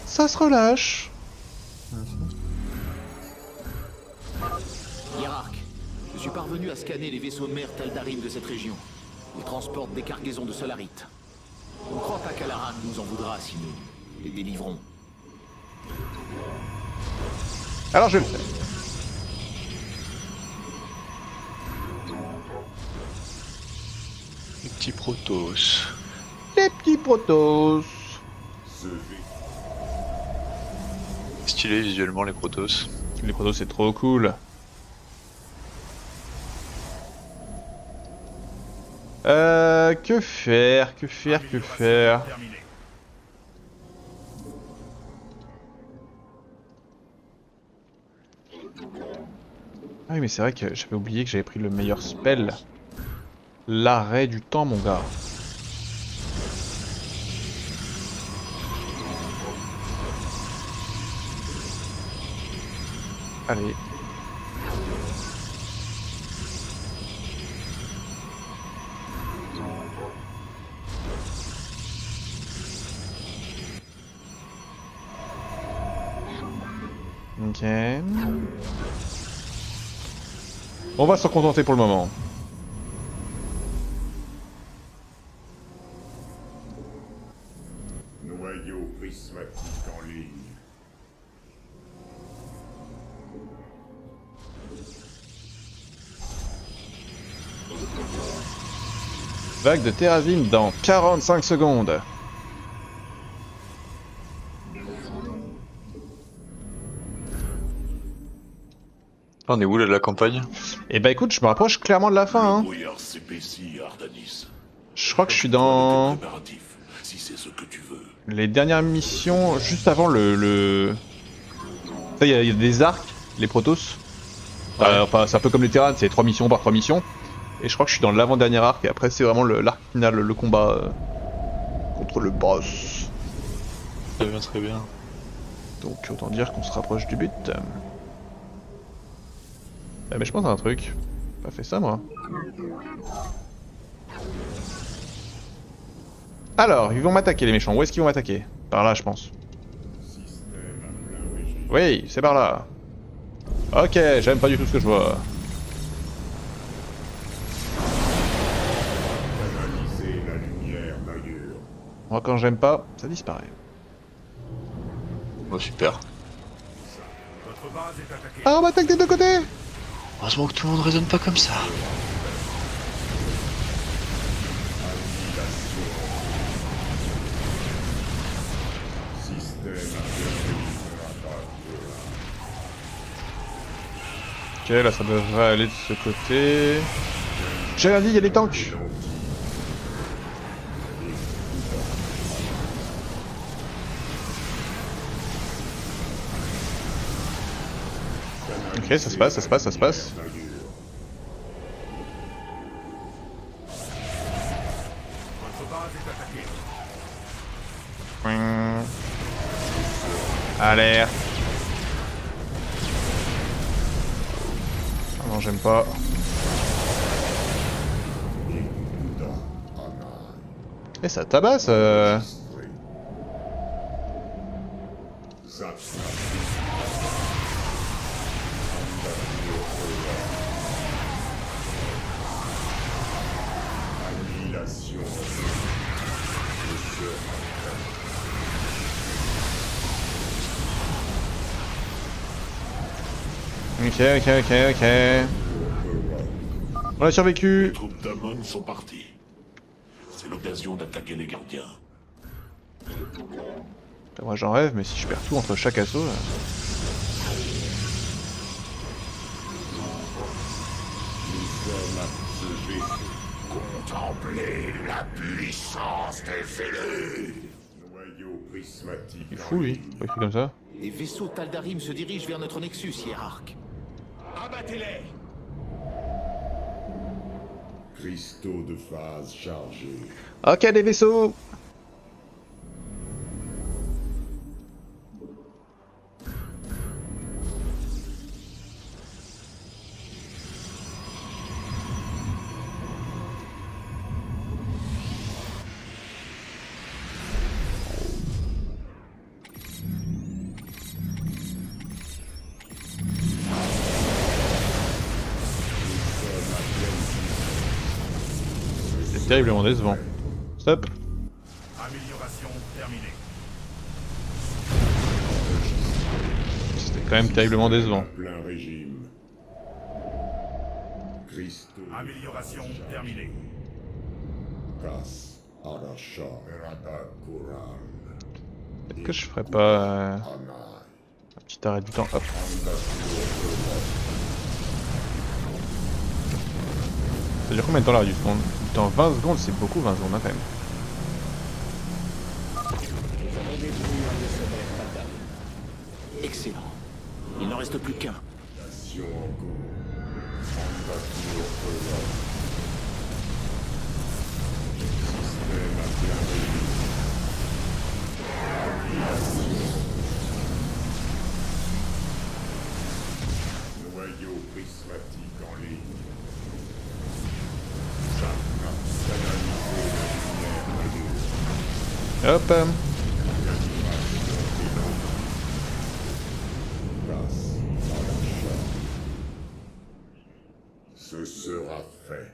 Ça se relâche. Hiérarque, je suis parvenu à scanner les vaisseaux de mer Taldarim de cette région. Ils transportent des cargaisons de solarites. On ne croit pas qu'Alarak nous en voudra si nous les délivrons. Alors je vais le faire. Les petits Protoss. Les petits Protoss. Stylé visuellement les Protoss. Les Protoss c'est trop cool. Que faire? Terminé. Ah oui, mais c'est vrai que j'avais oublié que j'avais pris le meilleur spell. L'arrêt du temps, mon gars. Allez. Ok. On va s'en contenter pour le moment. Noyau prismatique en ligne. Vague de Terrazine dans 45 secondes. On est où là de la campagne? Et bah écoute, je me rapproche clairement de la fin. Le Hein. brouillard s'épaissit, Ardanis. Je crois que je suis Occupe-toi de dans tes préparatifs, si c'est ce que tu veux. les dernières missions, juste avant le... Ça, il y a des arcs, les Protoss. Enfin, c'est un peu comme les Terrans, c'est 3 missions par 3 missions. Et je crois que je suis dans l'avant-dernier arc, et après c'est vraiment l'arc final, le combat contre le boss. Très bien. Donc autant dire qu'on se rapproche du but. Mais je pense à un truc. J'ai pas fait ça moi. Alors, ils vont m'attaquer les méchants. Où est-ce qu'ils vont m'attaquer? Par là, je pense. Oui, c'est par là. Ok, j'aime pas du tout ce que je vois. Canaliser la lumière d'ailleurs. Moi, quand j'aime pas, ça disparaît. Bon, super. Votre base est attaquée. Ah, on m'attaque des deux côtés! Heureusement que tout le monde raisonne pas comme ça. Ok, là ça devrait aller de ce côté. J'ai rien dit, il y a des tanks! Ok, ça se passe, ça se passe, ça se passe. Votre base est attaquée. Alerte. Ah non, j'aime pas. Et ça tabasse Ok, ok, ok, ok. On a survécu. Les troupes d'Amon sont parties. C'est l'occasion d'attaquer les gardiens. Moi j'en rêve, mais si je perds tout entre chaque assaut... Contemplez la puissance des fêlés. Noyau prismatique. Il est fou lui, pas écrit comme ça. Les vaisseaux Taldarim se dirigent vers notre Nexus, hiérarque. Abattez-les! Cristaux de phase chargés. Ok, des vaisseaux. C'est terriblement décevant. Stop. Amélioration terminée. C'était quand même terriblement décevant. Plein régime. Cristaux. Amélioration terminée. Casse. Arasha. Erada Kuran. Peut-être que je ferais pas un petit arrêt du temps. Hop. Ça dure combien de temps l'arrêt du temps? 20 secondes, c'est beaucoup 20 secondes hein, quand même. Excellent. Il n'en reste plus qu'un. Action en cours. Mandature Eula. Système à plein régime. Noyau prismatique en ligne. Chakra canalisé la lumière Hop. Passe à l'achat. Ce sera fait.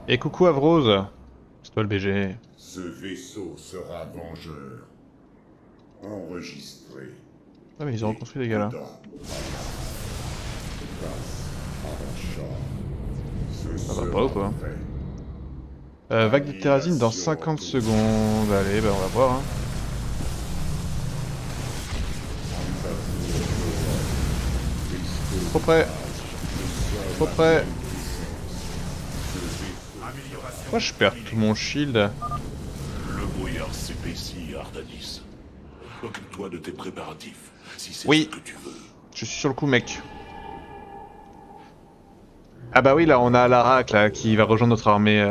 Et coucou Avrose. C'est toi le BG. Ce vaisseau sera vengeur. Enregistré. Ah mais ils ont reconstruit les gars là. Ça va pas ou quoi? Vague de terrazine dans 50 secondes. Allez, bah on va voir. Hein. Trop près. Trop près. Pourquoi je perds tout mon shield? Le brouillard s'épaissit, Ardanis. Occupe-toi de tes préparatifs, si c'est Oui. ce que tu veux. Je suis sur le coup mec. Ah bah oui là on a Alarak là qui va rejoindre notre armée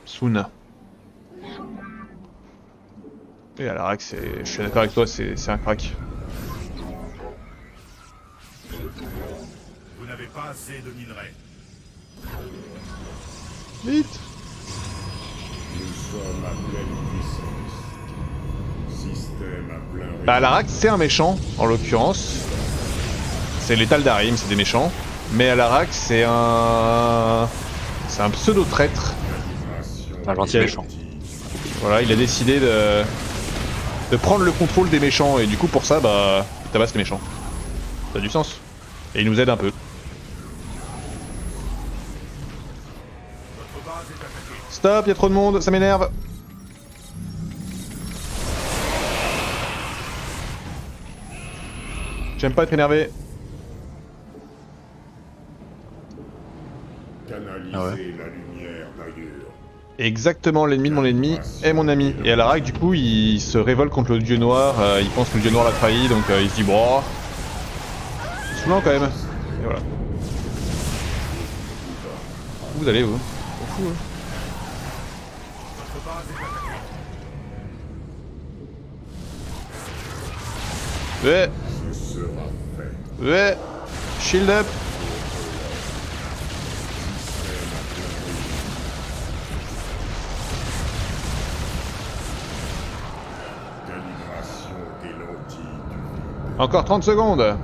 soon. Et Alarak c'est... Je suis d'accord avec toi, c'est un crack. Vous n'avez pas assez de minerais. Vite. Nous sommes à pleine puissance. Système à plein régime. Bah Alarak c'est un méchant en l'occurrence. C'est les Taldarim, c'est des méchants. Mais Alarak c'est un... C'est un pseudo traître. Un gentil méchant. Voilà, il a décidé de prendre le contrôle des méchants et du coup pour ça bah il tabasse les méchants. Ça a du sens. Et il nous aide un peu. Stop, y a trop de monde, ça m'énerve. J'aime pas être énervé. Canaliser Ah ouais. la lumière d'ailleurs. Exactement, l'ennemi de mon ennemi est mon ami. Et Alarak, du coup, il se révolte contre le dieu noir. Il pense que le dieu noir l'a trahi, donc il se dit bon. C'est saoulant quand même. Et voilà. Où vous allez, vous? On fout, hein. Ouais. Ouais. Shield up. Encore 30 secondes.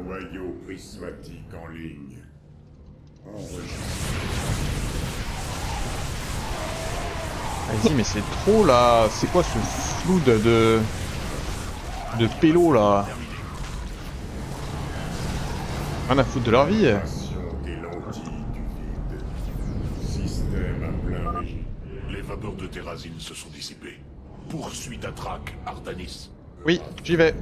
Noyau prismatique en ligne. Vas-y, mais c'est trop là. C'est quoi ce flou de pélo là? Rien à foutre de leur vie. Système à plein régime. Les vapeurs de Terrazine se sont dissipées. Poursuis ta traque, Artanis. Oui, j'y vais.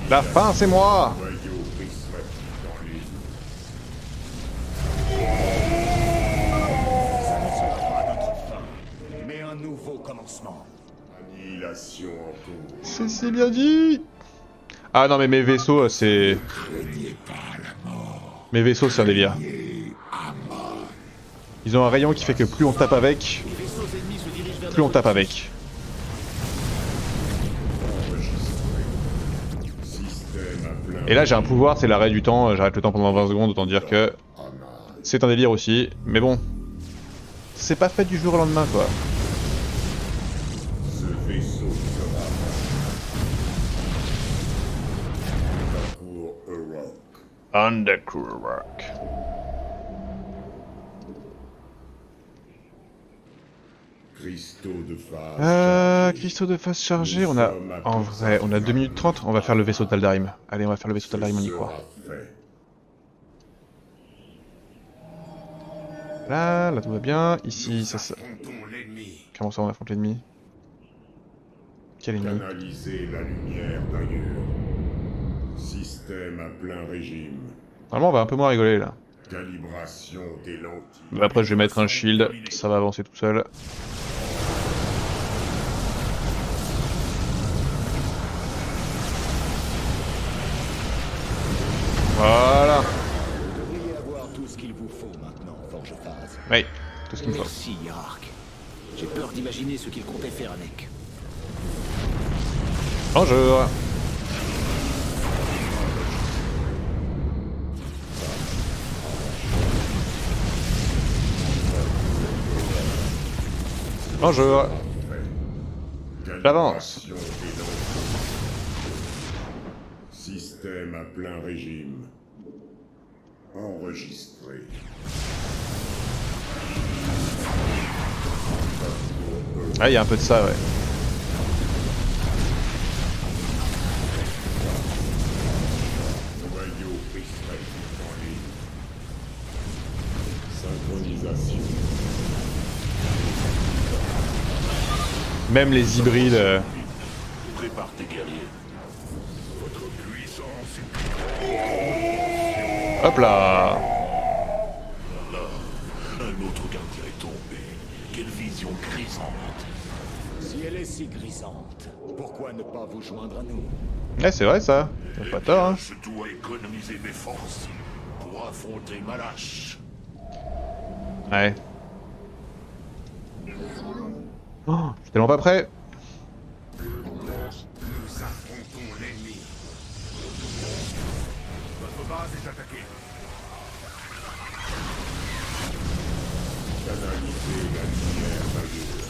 La fin, c'est moi. Noyau prismatique en ligne. Ça ne sera pas notre fin, mais un nouveau commencement. Annihilation en cours. C'est bien dit. Ah non mais mes vaisseaux c'est... Mes vaisseaux c'est un délire. Ils ont un rayon qui fait que plus on tape avec, plus on tape avec. Et là j'ai un pouvoir, c'est l'arrêt du temps, j'arrête le temps pendant 20 secondes, autant dire que c'est un délire aussi. Mais bon, c'est pas fait du jour au lendemain quoi. Ce vaisseau sera pour Urok. Undercrew Rock. Cristaux de phase. Cristaux de phase chargés, on a... En vrai, on a 2 minutes 30, on va faire le vaisseau de Taldarim. Allez, on va faire le vaisseau de Taldarim, on y croit. Là tout va bien. Ici, ça... Comment ça, on affronte l'ennemi? Quel ennemi? Canaliser la lumière d'ailleurs. Système à plein régime. Normalement, on va un peu moins rigoler, là. Calibration des lentilles. Bah, après, je vais mettre un shield, ça va avancer tout seul. Voilà. Vous devriez avoir tout ce qu'il vous faut maintenant, Forge Phase. Oui, tout ce qu'il me faut. Merci, Hiérarque. J'ai peur d'imaginer ce qu'il comptait faire avec. Bonjour. Bonjour. J'avance. Système à plein régime. Enregistré. Ah, il y a un peu de ça, ouais. Noyau prismatique en ligne. Synchronisation. Même les hybrides... Prépare tes guerriers. Votre puissance Hop là. là. Un autre gardien est tombé. Quelle vision grisante. Si elle est si grisante, pourquoi ne pas vous joindre à nous? Ouais, c'est vrai ça. T'as pas tort, hein. Je dois économiser mes forces pour affronter Malash. Ouais. Oh, je suis tellement pas prêt. Nous affrontons l'ennemi. Votre base est attaquée. Canaliser la lumière d'ailleurs.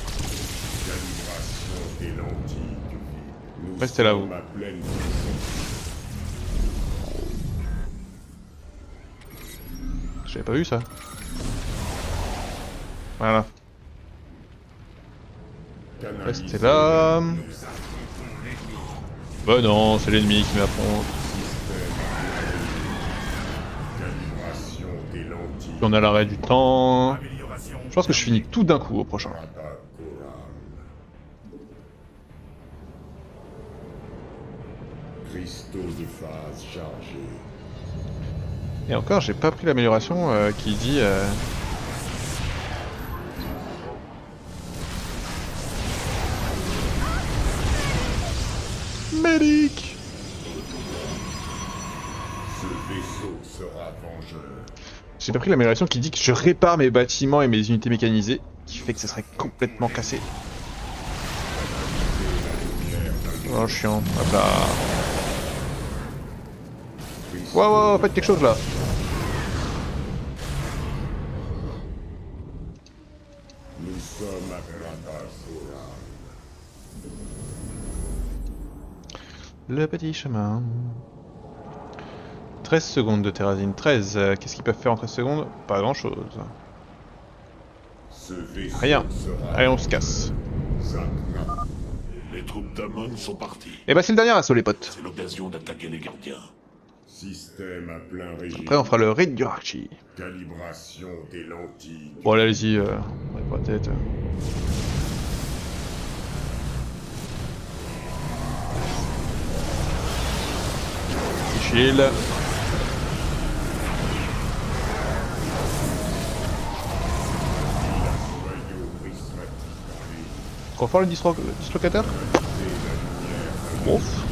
Calibration des lentilles du vide. Nous Restez là, vous. sommes à pleine puissance. J'avais pas vu ça. Voilà. Restez là. Bah non, c'est l'ennemi qui m'affronte. Calibration des lentilles. Puis on a l'arrêt du temps. Je pense que je finis tout d'un coup au prochain. Cristaux de phase chargés. Et encore, j'ai pas pris l'amélioration qui dit... Medic. Ce vaisseau sera vengeur. J'ai pas pris l'amélioration qui dit que je répare mes bâtiments et mes unités mécanisées, qui fait que ça serait complètement cassé. Oh chiant, hop là. Wow, faites quelque chose là. Nous sommes à Kratakoran. Le petit chemin. 13 secondes de terrazine. 13. Qu'est-ce qu'ils peuvent faire en 13 secondes? Pas grand chose. Rien. Allez, on se casse. Les troupes d'Amon sont parties. Et bah c'est le dernier assaut les potes. C'est l'occasion d'attaquer les gardiens. Système à plein régime. Après on fera le raid du Archie. Calibration des lentilles. Bon allez-y, on va pas la tête. Shield. Trop fort le dislocateur? Ouf.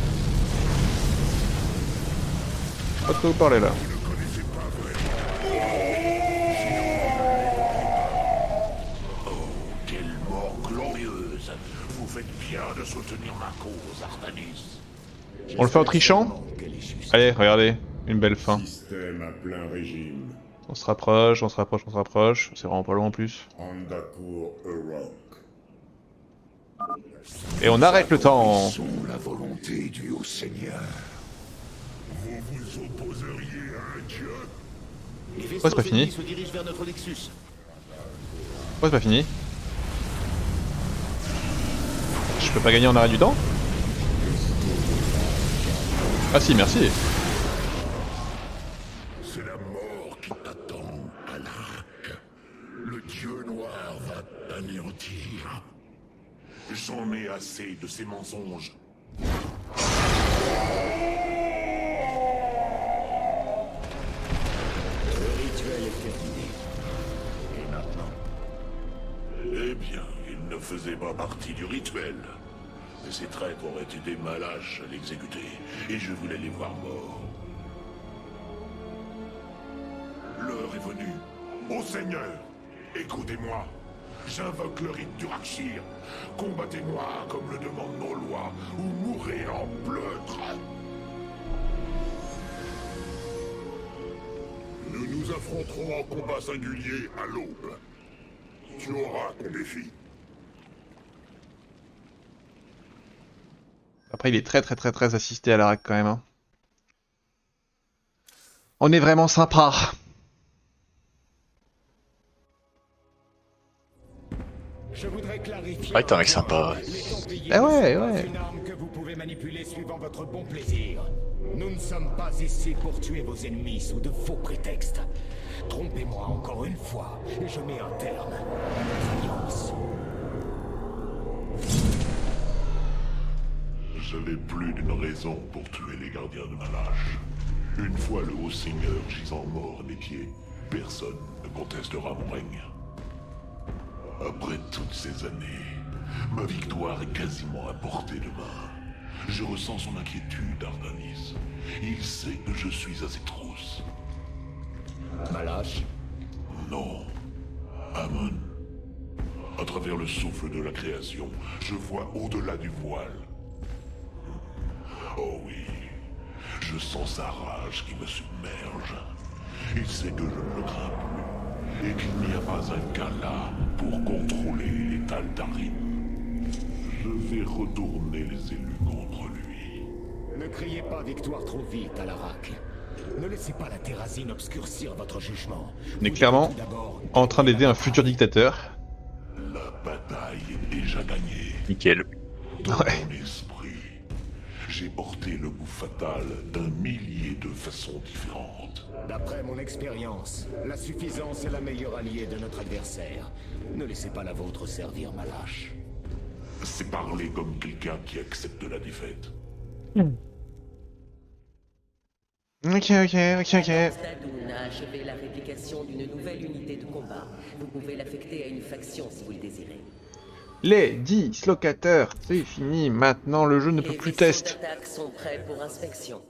Pas de quoi vous parler là. Quelle mort glorieuse! Vous faites bien de soutenir ma cause, Artanis. On le fait en trichant? Allez, regardez, une belle fin. Système à plein régime. On se rapproche, on se rapproche, on se rapproche. C'est vraiment pas loin en plus. Andakur Urok. Et on arrête le temps. La volonté du haut seigneur. Vous vous opposeriez à un dieu? Pourquoi c'est pas fini? Se dirige vers notre Nexus. Pourquoi c'est pas fini? Je peux pas gagner en arrêt du temps? Ah si, merci. C'est la mort qui t'attend, Alak. Le dieu noir va t'anéantir. J'en ai assez de ces mensonges. Le rituel est terminé. Et maintenant? Eh bien, il ne faisait pas partie du rituel. Mais ces traîtres auraient été malâches à l'exécuter, et je voulais les voir morts. L'heure est venue. Ô Seigneur, écoutez-moi. J'invoque le rite du Rakshir. Combattez-moi comme le demandent nos lois, ou mourrez en pleutre. Nous nous affronterons en combat singulier à l'aube. Tu auras ton défi. Après il est très assisté à l'Arak quand même. Hein. On est vraiment sympa. Je voudrais clarifier. Ouais, t'es un mec sympa. Eh ouais. Une arme que vous pouvez manipuler suivant votre bon plaisir. Nous ne sommes pas ici pour tuer vos ennemis sous de faux prétextes. Trompez-moi encore une fois et je mets un terme à notre alliance. Je n'ai plus d'une raison pour tuer les gardiens de ma lâche. Une fois le haut seigneur gisant mort à mes pieds, personne ne contestera mon règne. Après toutes ces années, ma victoire est quasiment à portée de main. Je ressens son inquiétude, Artanis. Il sait que je suis à ses trousses. Malache? Non. Amon. À travers le souffle de la création, je vois au-delà du voile. Oh oui. Je sens sa rage qui me submerge. Il sait que je ne le crains plus. Et qu'il n'y a pas un cas là pour contrôler les Tal'Darim. Je vais retourner les élus contre lui. Ne criez pas victoire trop vite, Alarak. Ne laissez pas la terrazine obscurcir votre jugement. On est clairement en train d'aider un futur dictateur. La bataille est déjà gagnée. Nickel. Dans Ouais. mon esprit, J'ai porté le coup fatal d'un millier de façons différentes. D'après mon expérience, la suffisance est la meilleure alliée de notre adversaire. Ne laissez pas la vôtre servir ma lâche. C'est parler comme quelqu'un qui accepte la défaite. Ok. Dadoun a achevé la réplication d'une nouvelle unité de combat. Vous pouvez l'affecter à une faction si vous le désirez. Les dislocateurs, c'est fini. Maintenant, le jeu ne peut plus test. Les attaques sont prêts pour inspection.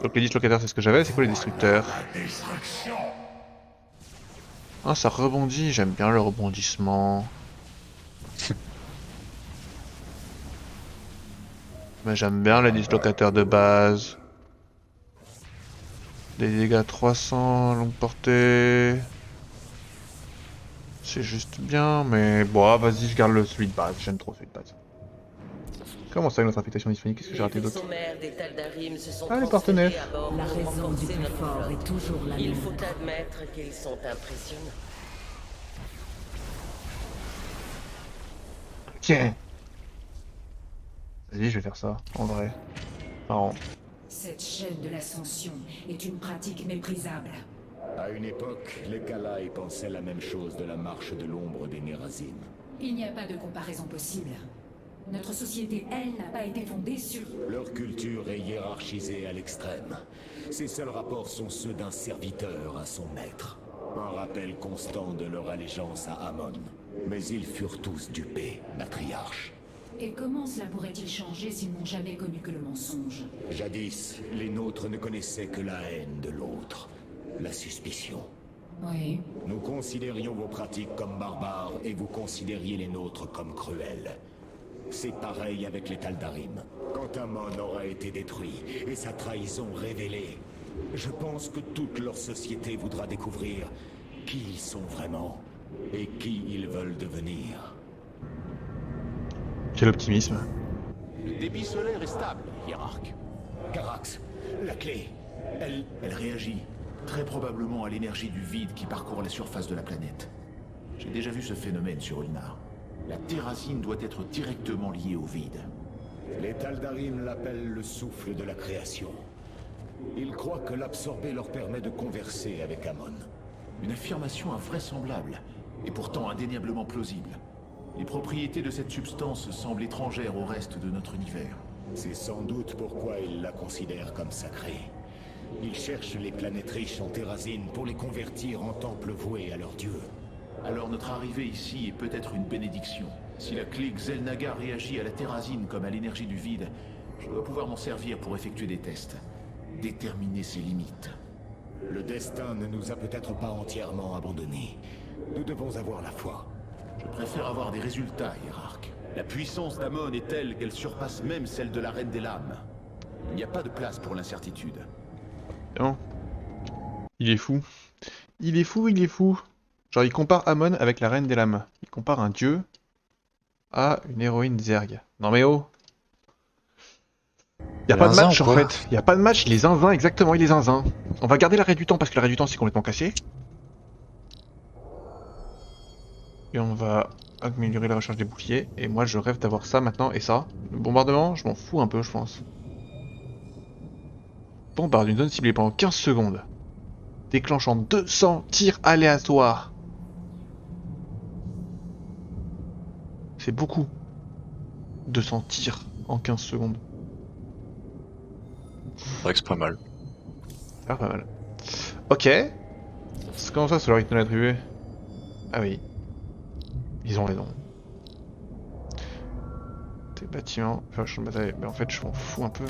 Donc les dislocateurs, c'est ce que j'avais. C'est quoi les destructeurs? Ah, ça rebondit. J'aime bien le rebondissement. Mais j'aime bien les dislocateurs de base. Des dégâts 300 longue portée. C'est juste bien, mais bon, vas-y, je garde celui de base. J'aime trop celui de base. Comment ça, notre affectation disponible? Qu'est-ce que j'ai raté d'autre? Ah, les partenaires. La raison du plus fort est toujours la Il même. faut admettre qu'ils sont impressionnants. Tiens. Vas-y, je vais faire ça, en vrai. Marrant. Cette chaîne de l'ascension est une pratique méprisable. À une époque, les Kalai pensaient la même chose de la marche de l'ombre des Nerazim. Il n'y a pas de comparaison possible. Notre société, elle, n'a pas été fondée sur... Leur culture est hiérarchisée à l'extrême. Ses seuls rapports sont ceux d'un serviteur à son maître. Un rappel constant de leur allégeance à Amon. Mais ils furent tous dupés, matriarche. Et comment cela pourrait-il changer s'ils n'ont jamais connu que le mensonge? Jadis, les nôtres ne connaissaient que la haine de l'autre. La suspicion. Oui. Nous considérions vos pratiques comme barbares et vous considériez les nôtres comme cruelles. C'est pareil avec les Taldarim. Quand Amon aura été détruit et sa trahison révélée, je pense que toute leur société voudra découvrir qui ils sont vraiment et qui ils veulent devenir. Quel optimisme. Le débit solaire est stable, hiérarque. Carax, la clé, elle réagit. Très probablement à l'énergie du vide qui parcourt la surface de la planète. J'ai déjà vu ce phénomène sur Ulnar. La terrasine doit être directement liée au vide. Les Taldarim l'appellent le souffle de la création. Ils croient que l'absorber leur permet de converser avec Amon. Une affirmation invraisemblable, et pourtant indéniablement plausible. Les propriétés de cette substance semblent étrangères au reste de notre univers. C'est sans doute pourquoi ils la considèrent comme sacrée. Ils cherchent les planètes riches en terrasine pour les convertir en temples voués à leur dieu. Alors notre arrivée ici est peut-être une bénédiction. Si la clé Xel'Naga réagit à la terrasine comme à l'énergie du vide, je dois pouvoir m'en servir pour effectuer des tests. Déterminer ses limites. Le destin ne nous a peut-être pas entièrement abandonnés. Nous devons avoir la foi. Je préfère avoir des résultats, hiérarque. La puissance d'Amon est telle qu'elle surpasse même celle de la Reine des Lames. Il n'y a pas de place pour l'incertitude. Non. Il est fou. Il est fou. Genre, il compare Amon avec la Reine des Lames. Il compare un dieu à une héroïne Zerg. Non mais oh. Y a pas de match en fait. Y a pas de match, il est zinzin, exactement, il est zinzin. On va garder l'arrêt du temps parce que l'arrêt du temps c'est complètement cassé. Et on va améliorer la recharge des boucliers. Et moi je rêve d'avoir ça maintenant et ça. Le bombardement, je m'en fous un peu je pense. Bombarde une zone ciblée pendant 15 secondes. Déclenchant 200 tirs aléatoires. C'est beaucoup. 200 tirs en 15 secondes. C'est vrai que c'est pas mal. Ah, pas mal. Ok. Comment ça, c'est leur rythme attribué? Ah oui. Ils ont raison. Des bâtiments, enfin, champ de bataille. Mais en fait, je m'en fous un peu.